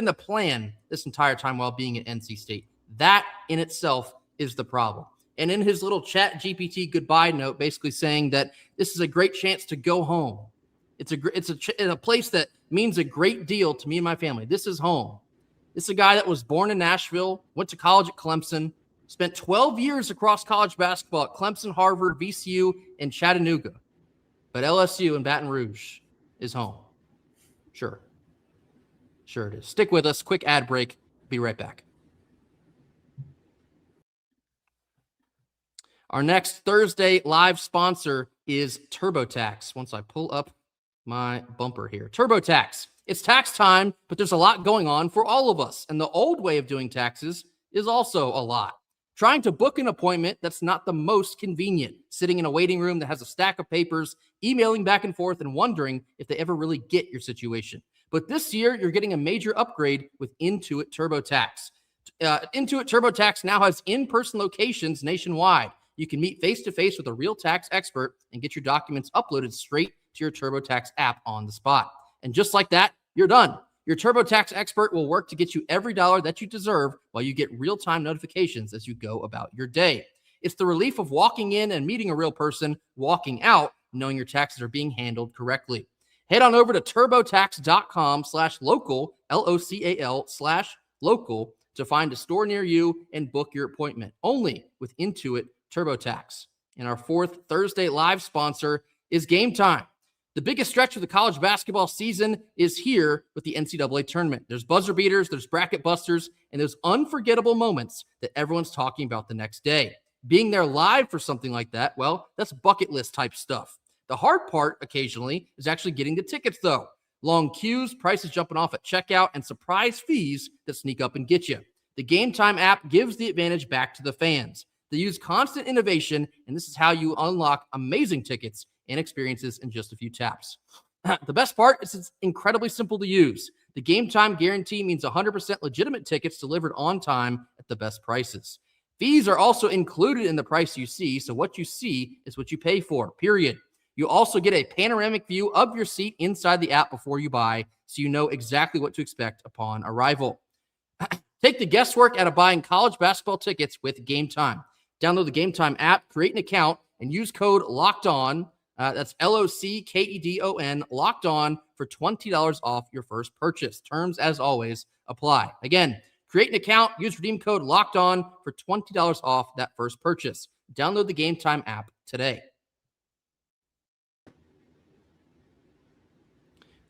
the plan this entire time while being at NC State. That in itself is the problem. And in his little chat GPT goodbye note, basically saying that this is a great chance to go home. It's a place that means a great deal to me and my family. This is home. This is a guy that was born in Nashville, went to college at Clemson, spent 12 years across college basketball at Clemson, Harvard, VCU, and Chattanooga. But LSU and Baton Rouge is home. Sure it is. Stick with us. Quick ad break. Be right back. Our next Thursday live sponsor is TurboTax. Once I pull up my bumper here. TurboTax. It's tax time, but there's a lot going on for all of us. And the old way of doing taxes is also a lot. Trying to book an appointment that's not the most convenient. Sitting in a waiting room that has a stack of papers, emailing back and forth, and wondering if they ever really get your situation. But this year, you're getting a major upgrade with Intuit TurboTax. Intuit TurboTax now has in-person locations nationwide. You can meet face-to-face with a real tax expert and get your documents uploaded straight to your TurboTax app on the spot. And just like that, you're done. Your TurboTax expert will work to get you every dollar that you deserve while you get real-time notifications as you go about your day. It's the relief of walking in and meeting a real person, walking out, knowing your taxes are being handled correctly. Head on over to turbotax.com/local, LOCAL/local, to find a store near you and book your appointment. Only with Intuit TurboTax. And our fourth Thursday live sponsor is Gametime. The biggest stretch of the college basketball season is here with the NCAA tournament. There's buzzer beaters, there's bracket busters, and there's unforgettable moments that everyone's talking about the next day. Being there live for something like that, well, that's bucket list type stuff. The hard part occasionally is actually getting the tickets, though. Long queues, prices jumping off at checkout, and surprise fees that sneak up and get you. The Gametime app gives the advantage back to the fans. They use constant innovation, and this is how you unlock amazing tickets and experiences in just a few taps. The best part is it's incredibly simple to use. The Gametime guarantee means 100% legitimate tickets delivered on time at the best prices. Fees are also included in the price you see, so what you see is what you pay for, period. You also get a panoramic view of your seat inside the app before you buy, so you know exactly what to expect upon arrival. Take the guesswork out of buying college basketball tickets with Gametime. Download the Gametime app, create an account, and use code LOCKEDON. That's LOCKEDON, locked on, for $20 off your first purchase. Terms, as always, apply. Again, create an account, use redeem code locked on for $20 off that first purchase. Download the Gametime app today.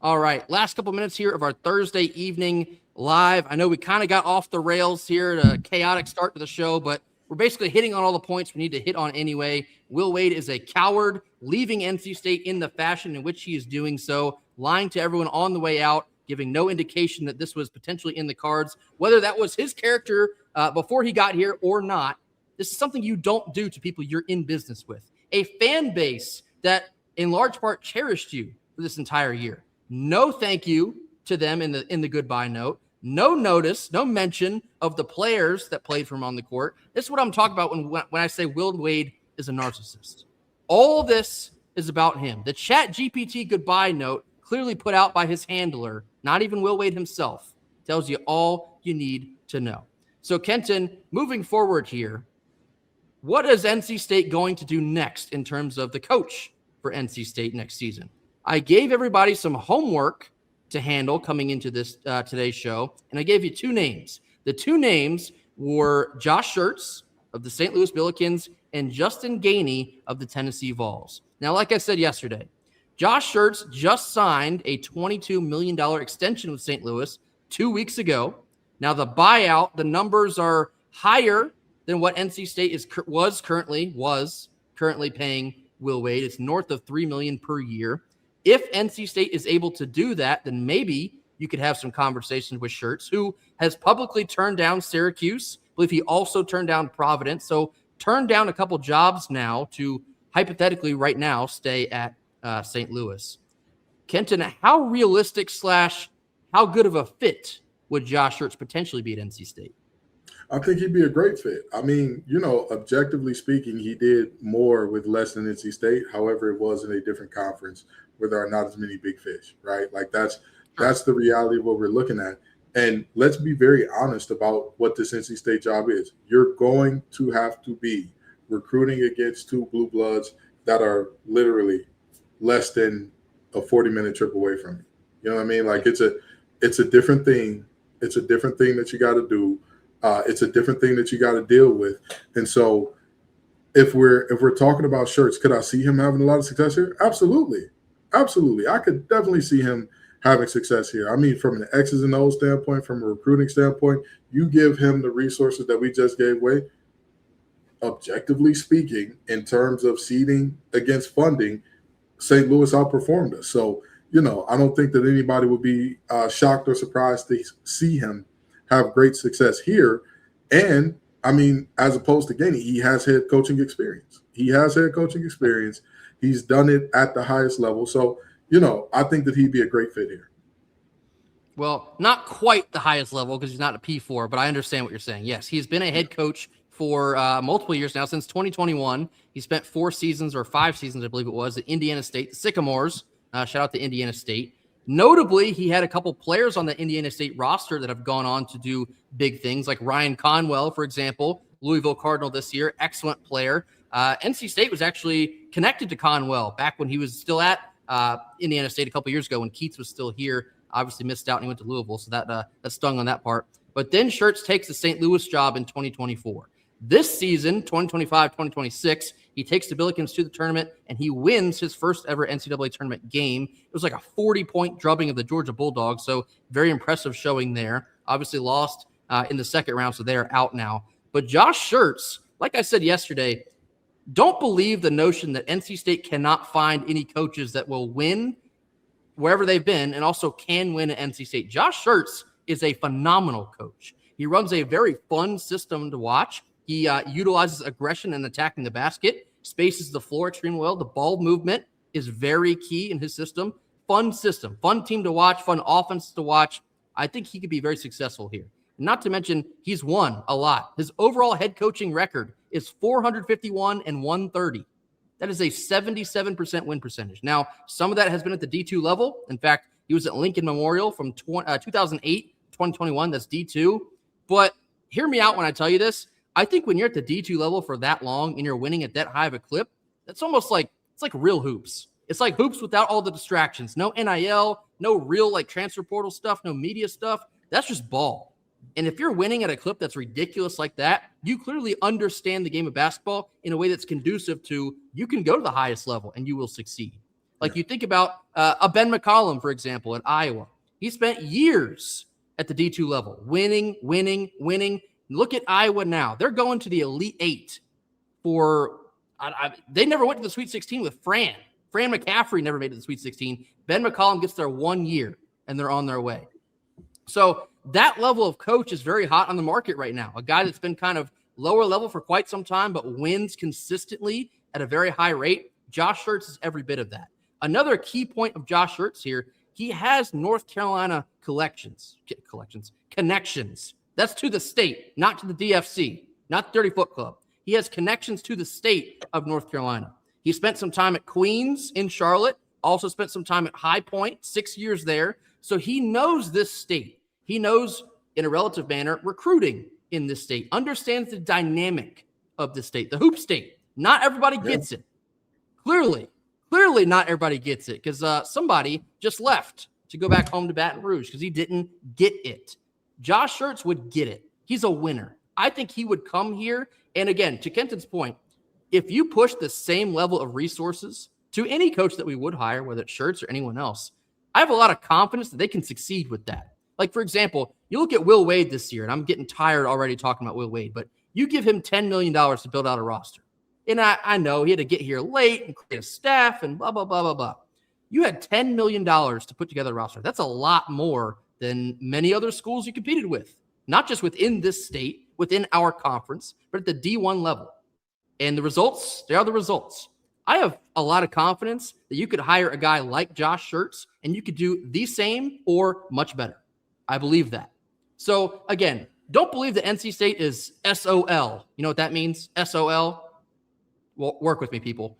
All right, last couple minutes here of our Thursday evening live. I know we kind of got off the rails here, a chaotic start to the show, but we're basically hitting on all the points we need to hit on anyway. Will Wade is a coward, leaving NC State in the fashion in which he is doing so, lying to everyone on the way out, giving no indication that this was potentially in the cards, whether that was his character before he got here or not. This is something you don't do to people you're in business with. A fan base that in large part cherished you for this entire year. No thank you to them in the goodbye note. No notice, no mention of the players that played for him on the court. This is what I'm talking about when I say Will Wade is a narcissist. All this is about him. The Chat GPT goodbye note, clearly put out by his handler, not even Will Wade himself, tells you all you need to know. So, Kenton, moving forward here, what is NC State going to do next in terms of the coach for NC State next season? I gave everybody some homework to handle coming into this today's show, and I gave you two names. The two names were Josh Schertz of the St. Louis Billikens and Justin Gainey of the Tennessee Vols. Now, like I said yesterday, Josh Schertz just signed a $22 million extension with St. Louis 2 weeks ago. Now, the buyout, the numbers are higher than what NC State was currently paying Will Wade. It's north of $3 million per year. If NC State is able to do that, then maybe you could have some conversations with Schertz, who has publicly turned down Syracuse. I believe he also turned down Providence. So turned down a couple jobs now to hypothetically right now stay at St. Louis. Kenton, how realistic / how good of a fit would Josh Schertz potentially be at NC State?
I think he'd be a great fit. I mean, objectively speaking, he did more with less than NC State. However, it was in a different conference where there are not as many big fish, right? Like that's the reality of what we're looking at. And let's be very honest about what this NC State job is. You're going to have to be recruiting against two blue bloods that are literally less than a 40-minute trip away from you. You know what I mean? Like it's a different thing. It's a different thing that you got to do. It's a different thing that you got to deal with. And so if we're talking about Schertz, could I see him having a lot of success here? Absolutely. Absolutely. I could definitely see him having success here. I mean, from an X's and O's standpoint, from a recruiting standpoint, you give him the resources that we just gave away. Objectively speaking, in terms of seeding against funding, St. Louis outperformed us. So, I don't think that anybody would be shocked or surprised to see him have great success here. And, I mean, as opposed to Gainey, he has head coaching experience. He's done it at the highest level. So, I think that he'd be a great fit here.
Well, not quite the highest level because he's not a P4, but I understand what you're saying. Yes, he's been a head coach for multiple years now, since 2021. He spent 4 seasons or 5 seasons, I believe it was, at Indiana State, the Sycamores. Shout out to Indiana State. Notably, he had a couple players on the Indiana State roster that have gone on to do big things, like Ryan Conwell, for example, Louisville Cardinal this year, excellent player. NC State was actually connected to Conwell back when he was still at Indiana State a couple years ago when Keats was still here. Obviously missed out and he went to Louisville, so that stung on that part. But then Schertz takes the St. Louis job in 2024. This season, 2025-2026, he takes the Billikens to the tournament, and he wins his first ever NCAA tournament game. It was like a 40-point drubbing of the Georgia Bulldogs, so very impressive showing there. Obviously lost in the second round, so they are out now. But Josh Schertz, like I said yesterday, don't believe the notion that NC State cannot find any coaches that will win wherever they've been and also can win at NC State. Josh Schertz is a phenomenal coach. He runs a very fun system to watch. He utilizes aggression and attacking the basket, spaces the floor extremely well. The ball movement is very key in his system. Fun system, fun team to watch, fun offense to watch. I think he could be very successful here. Not to mention, he's won a lot. His overall head coaching record is 451 and 130. That is a 77% win percentage. Now, some of that has been at the D2 level. In fact, he was at Lincoln Memorial from 2008 to 2021. That's D2. But hear me out when I tell you this. I think when you're at the D2 level for that long and you're winning at that high of a clip, that's almost like it's like real hoops. It's like hoops without all the distractions. No NIL, no real like transfer portal stuff, no media stuff. That's just ball. And if you're winning at a clip that's ridiculous like that, you clearly understand the game of basketball in a way that's conducive to you can go to the highest level and you will succeed. Like you think about a Ben McCollum, for example, at Iowa. He spent years at the D2 level. Winning. Look at Iowa now. They're going to the Elite Eight they never went to the Sweet 16 with Fran. Fran McCaffrey never made it to the Sweet 16. Ben McCollum gets there 1 year, and they're on their way. So that level of coach is very hot on the market right now. A guy that's been kind of lower level for quite some time, but wins consistently at a very high rate. Josh Schertz is every bit of that. Another key point of Josh Schertz here, he has North Carolina connections. That's to the state, not to the DFC, not the Dirty Foot Club. He has connections to the state of North Carolina. He spent some time at Queens in Charlotte, also spent some time at High Point, 6 years there. So he knows this state. He knows, in a relative manner, recruiting in this state, understands the dynamic of the state, the hoop state. Not everybody gets it. Clearly not everybody gets it because somebody just left to go back home to Baton Rouge because he didn't get it. Josh Schertz would get it. He's a winner. I think he would come here. And again, to Kenton's point, if you push the same level of resources to any coach that we would hire, whether it's Schertz or anyone else, I have a lot of confidence that they can succeed with that. Like, for example, you look at Will Wade this year, and I'm getting tired already talking about Will Wade, but you give him $10 million to build out a roster. And I know he had to get here late and create a staff and blah, blah, blah, blah, blah. You had $10 million to put together a roster. That's a lot more than many other schools you competed with, not just within this state, within our conference, but at the D1 level. And the results, they are the results. I have a lot of confidence that you could hire a guy like Josh Schertz and you could do the same or much better. I believe that. So again, don't believe that NC State is SOL. You know what that means? SOL? Well, work with me, people.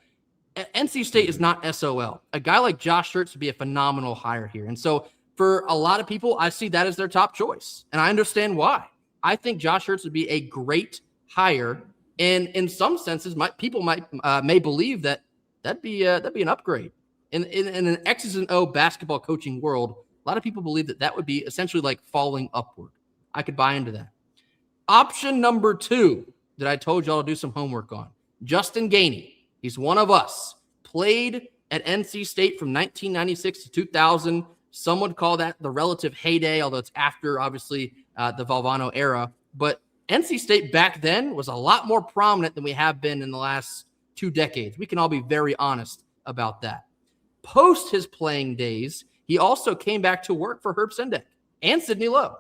NC State is not SOL. A guy like Josh Schertz would be a phenomenal hire here. And so for a lot of people, I see that as their top choice. And I understand why. I think Josh Schertz would be a great hire. And in some senses, people may believe that that'd be an upgrade. In an X's and O basketball coaching world, a lot of people believe that would be essentially like falling upward. I could buy into that. Option number 2 that I told y'all to do some homework on. Justin Gainey. He's one of us. Played at NC State from 1996 to 2000. Some would call that the relative heyday, although it's after, obviously, the Valvano era. But NC State back then was a lot more prominent than we have been in the last 2 decades. We can all be very honest about that. Post his playing days, he also came back to work for Herb Sendek and Sidney Lowe.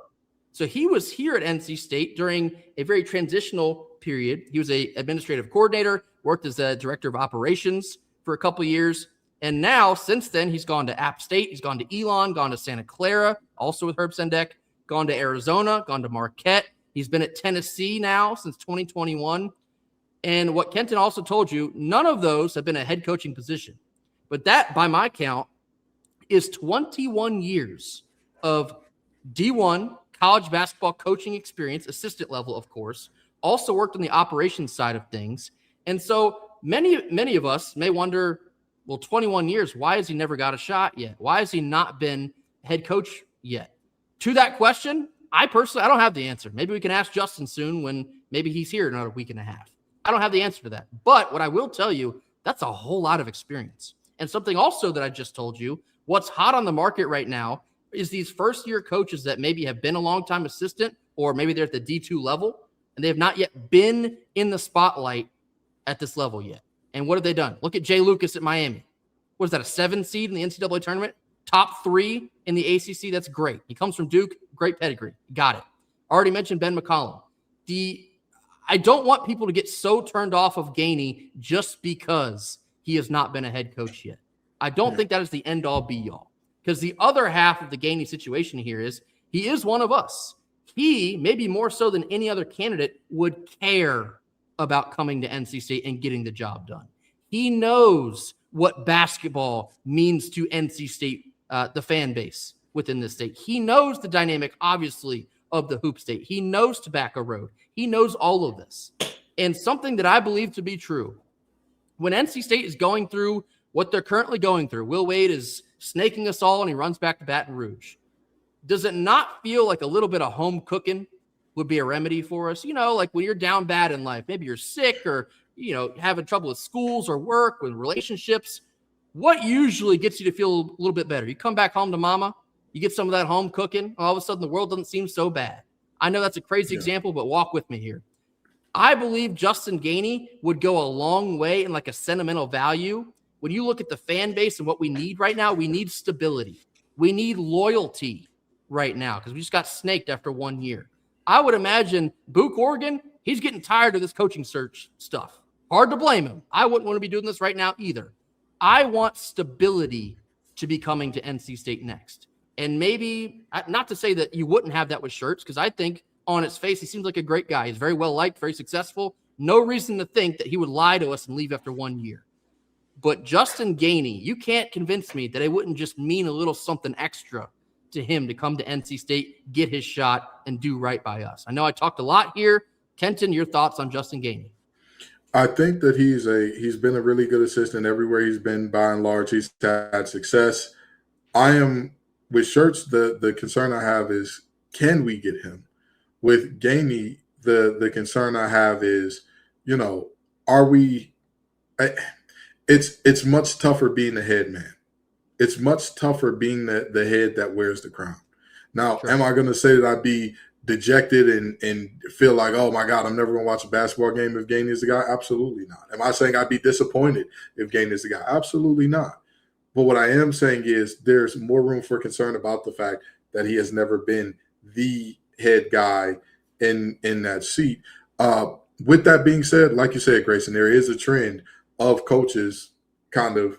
So he was here at NC State during a very transitional period. He was an administrative coordinator, worked as a director of operations for a couple of years. And now, since then, he's gone to App State. He's gone to Elon, gone to Santa Clara, also with Herb Sendek, gone to Arizona, gone to Marquette. He's been at Tennessee now since 2021. And what Kenton also told you, none of those have been a head coaching position. But that, by my count, is 21 years of D1 college basketball coaching experience, assistant level, of course. Also worked on the operations side of things. And so many of us may wonder, well, 21 years, why has he never got a shot yet? Why has he not been head coach yet? To that question, I don't have the answer. Maybe we can ask Justin soon when maybe he's here in another week and a half. I don't have the answer to that. But what I will tell you, that's a whole lot of experience. And something also that I just told you, what's hot on the market right now is these first-year coaches that maybe have been a long-time assistant or maybe they're at the D2 level and they have not yet been in the spotlight at this level yet. And what have they done? Look at Jay Lucas at Miami. What is that, a 7 seed in the NCAA tournament? Top 3 in the ACC. That's great. He comes from Duke. Great pedigree. Got it. Already mentioned Ben McCollum. I don't want people to get so turned off of Gainey just because he has not been a head coach yet. I don't think that is the end-all, be-all. Because the other half of the Gainey situation here is he is one of us. He, maybe more so than any other candidate, would care about coming to NC State and getting the job done. He knows what basketball means to NC State, the fan base within this state. He knows the dynamic, obviously, of the hoop state. He knows Tobacco Road. He knows all of this. And something that I believe to be true, when NC State is going through what they're currently going through, Will Wade is snaking us all and he runs back to Baton Rouge. Does it not feel like a little bit of home cooking would be a remedy for us? You know, like when you're down bad in life, maybe you're sick or, you know, having trouble with schools or work, with relationships. What usually gets you to feel a little bit better? You come back home to mama You get some of that home cooking, all of a sudden the world doesn't seem so bad. I know that's a crazy example, but walk with me here. I believe Justin Gainey would go a long way in like a sentimental value. When you look at the fan base and what we need right now, we need stability. We need loyalty right now because we just got snaked after 1 year. I would imagine Book Oregon, he's getting tired of this coaching search stuff. Hard to blame him. I wouldn't want to be doing this right now either. I want stability to be coming to NC State next. And maybe, not to say that you wouldn't have that with Schertz, because I think on its face, he seems like a great guy. He's very well liked, very successful. No reason to think that he would lie to us and leave after 1 year. But Justin Gainey, you can't convince me that it wouldn't just mean a little something extra to him to come to NC State, get his shot, and do right by us. I know I talked a lot here. Kenton, your thoughts on Justin Gainey?
I think that he's been a really good assistant everywhere he's been. By and large, he's had success. I am with Schertz. The concern I have is, can we get him? With Gainey, the concern I have is, are we? It's much tougher being the head man. It's much tougher being the head that wears the crown. Now, Am I going to say that I'd be dejected and feel like, oh my God, I'm never going to watch a basketball game if Gainey is the guy? Absolutely not. Am I saying I'd be disappointed if Gainey is the guy? Absolutely not. But what I am saying is there's more room for concern about the fact that he has never been the head guy in that seat. With that being said, like you said, Grayson, there is a trend of coaches kind of,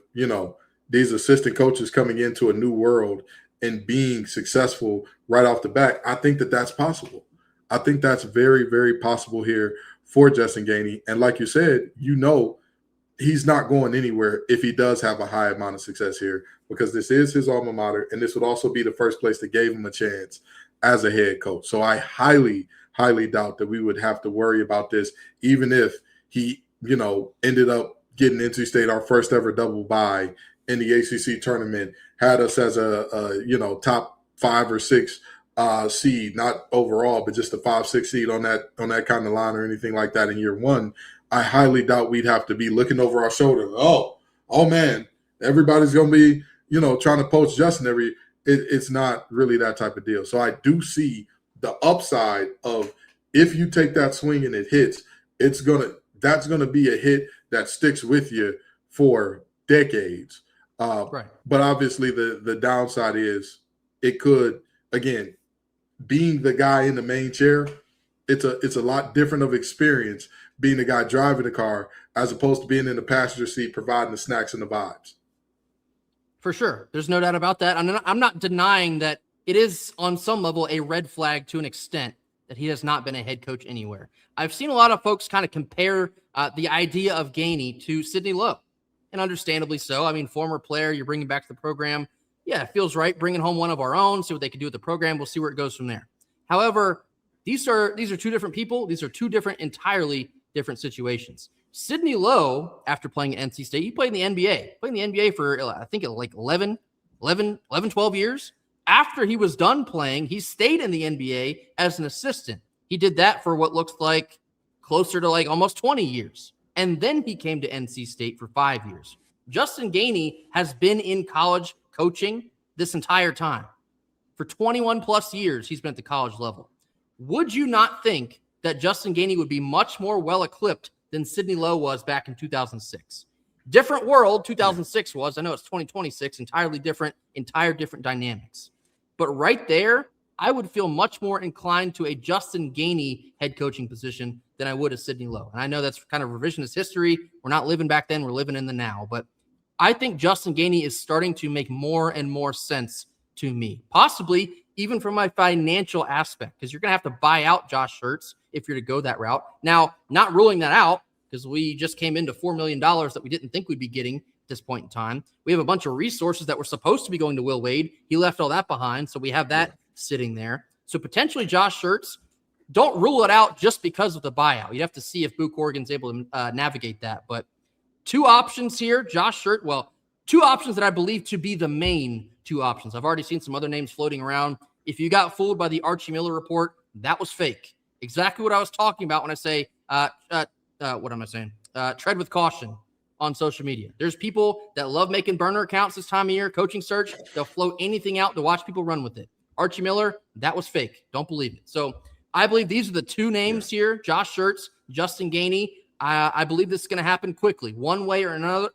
these assistant coaches coming into a new world and being successful right off the bat. I think that that's possible. I think that's very, very possible here for Justin Gainey. And like you said, he's not going anywhere if he does have a high amount of success here, because this is his alma mater, and this would also be the first place that gave him a chance as a head coach. So I highly, highly doubt that we would have to worry about this, even if he, ended up getting NC State our first ever double bye in the ACC tournament, had us as a top 5 or 6 seed, not overall, but just a 5-6 seed on that kind of line or anything like that in year one. I highly doubt we'd have to be looking over our shoulder. Oh man, everybody's going to be, trying to poach Justin it's not really that type of deal. So I do see the upside of, if you take that swing and it hits, that's going to be a hit that sticks with you for decades. Right. But obviously the downside is it could, again, being the guy in the main chair, it's a lot different of experience being the guy driving the car as opposed to being in the passenger seat providing the snacks and the vibes.
For sure. There's no doubt about that. I'm not denying that it is on some level a red flag to an extent that he has not been a head coach anywhere. I've seen a lot of folks kind of compare the idea of Gainey to Sidney Lowe, and understandably so. I mean, former player, you're bringing back to the program. Yeah, it feels right bringing home one of our own, see what they can do with the program. We'll see where it goes from there. However, these are two different people. These are two entirely different situations. Sidney Lowe, after playing at NC State, he played in the NBA. Played in the NBA for, I think, like 12 years. After he was done playing, he stayed in the NBA as an assistant. He did that for what looks like closer to like almost 20 years. And then he came to NC State for 5 years. Justin Gainey has been in college coaching this entire time. For 21 plus years, he's been at the college level. Would you not think that Justin Gainey would be much more well-equipped than Sidney Lowe was back in 2006? Different world 2006 was. I know it's 2026, entire different dynamics. But right there, I would feel much more inclined to a Justin Gainey head coaching position than I would a Sidney Lowe. And I know that's kind of revisionist history. We're not living back then. We're living in the now. But I think Justin Gainey is starting to make more and more sense to me, possibly even from my financial aspect, because you're going to have to buy out Josh Schertz if you're to go that route. Now, not ruling that out, because we just came into $4 million that we didn't think we'd be getting at this point in time. We have a bunch of resources that were supposed to be going to Will Wade. He left all that behind, so we have that sitting there. So potentially Josh Schertz, don't rule it out just because of the buyout. You have to see if Book Oregon's able to navigate that. But two options here, Josh Schertz, two options that I believe to be the main two options. I've already seen some other names floating around. If you got fooled by the Archie Miller report, that was fake. Exactly what I was talking about when I say, what am I saying? Tread with caution on social media. There's people that love making burner accounts this time of year, coaching search. They'll float anything out to watch people run with it. Archie Miller, that was fake. Don't believe it. So I believe these are the two names here, Josh Schertz, Justin Gainey. I believe this is going to happen quickly, one way or another.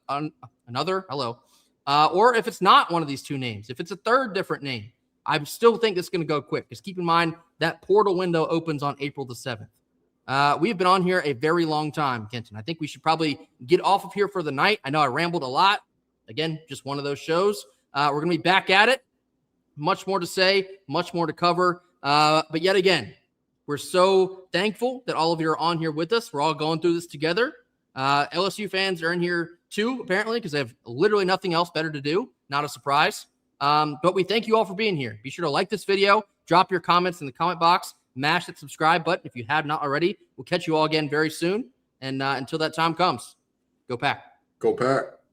Or if it's not one of these two names, if it's a third different name, I still think it's going to go quick. Because keep in mind, that portal window opens on April the 7th. We've been on here a very long time, Kenton. I think we should probably get off of here for the night. I know I rambled a lot. Again, just one of those shows. We're going to be back at it. Much more to say, much more to cover. But yet again, we're so thankful that all of you are on here with us. We're all going through this together. LSU fans are in here too, apparently, because they have literally nothing else better to do. Not a surprise. But we thank you all for being here. Be sure to like this video, drop your comments in the comment box, mash that subscribe button if you have not already. We'll catch you all again very soon. And until that time comes, go Pack.
Go Pack.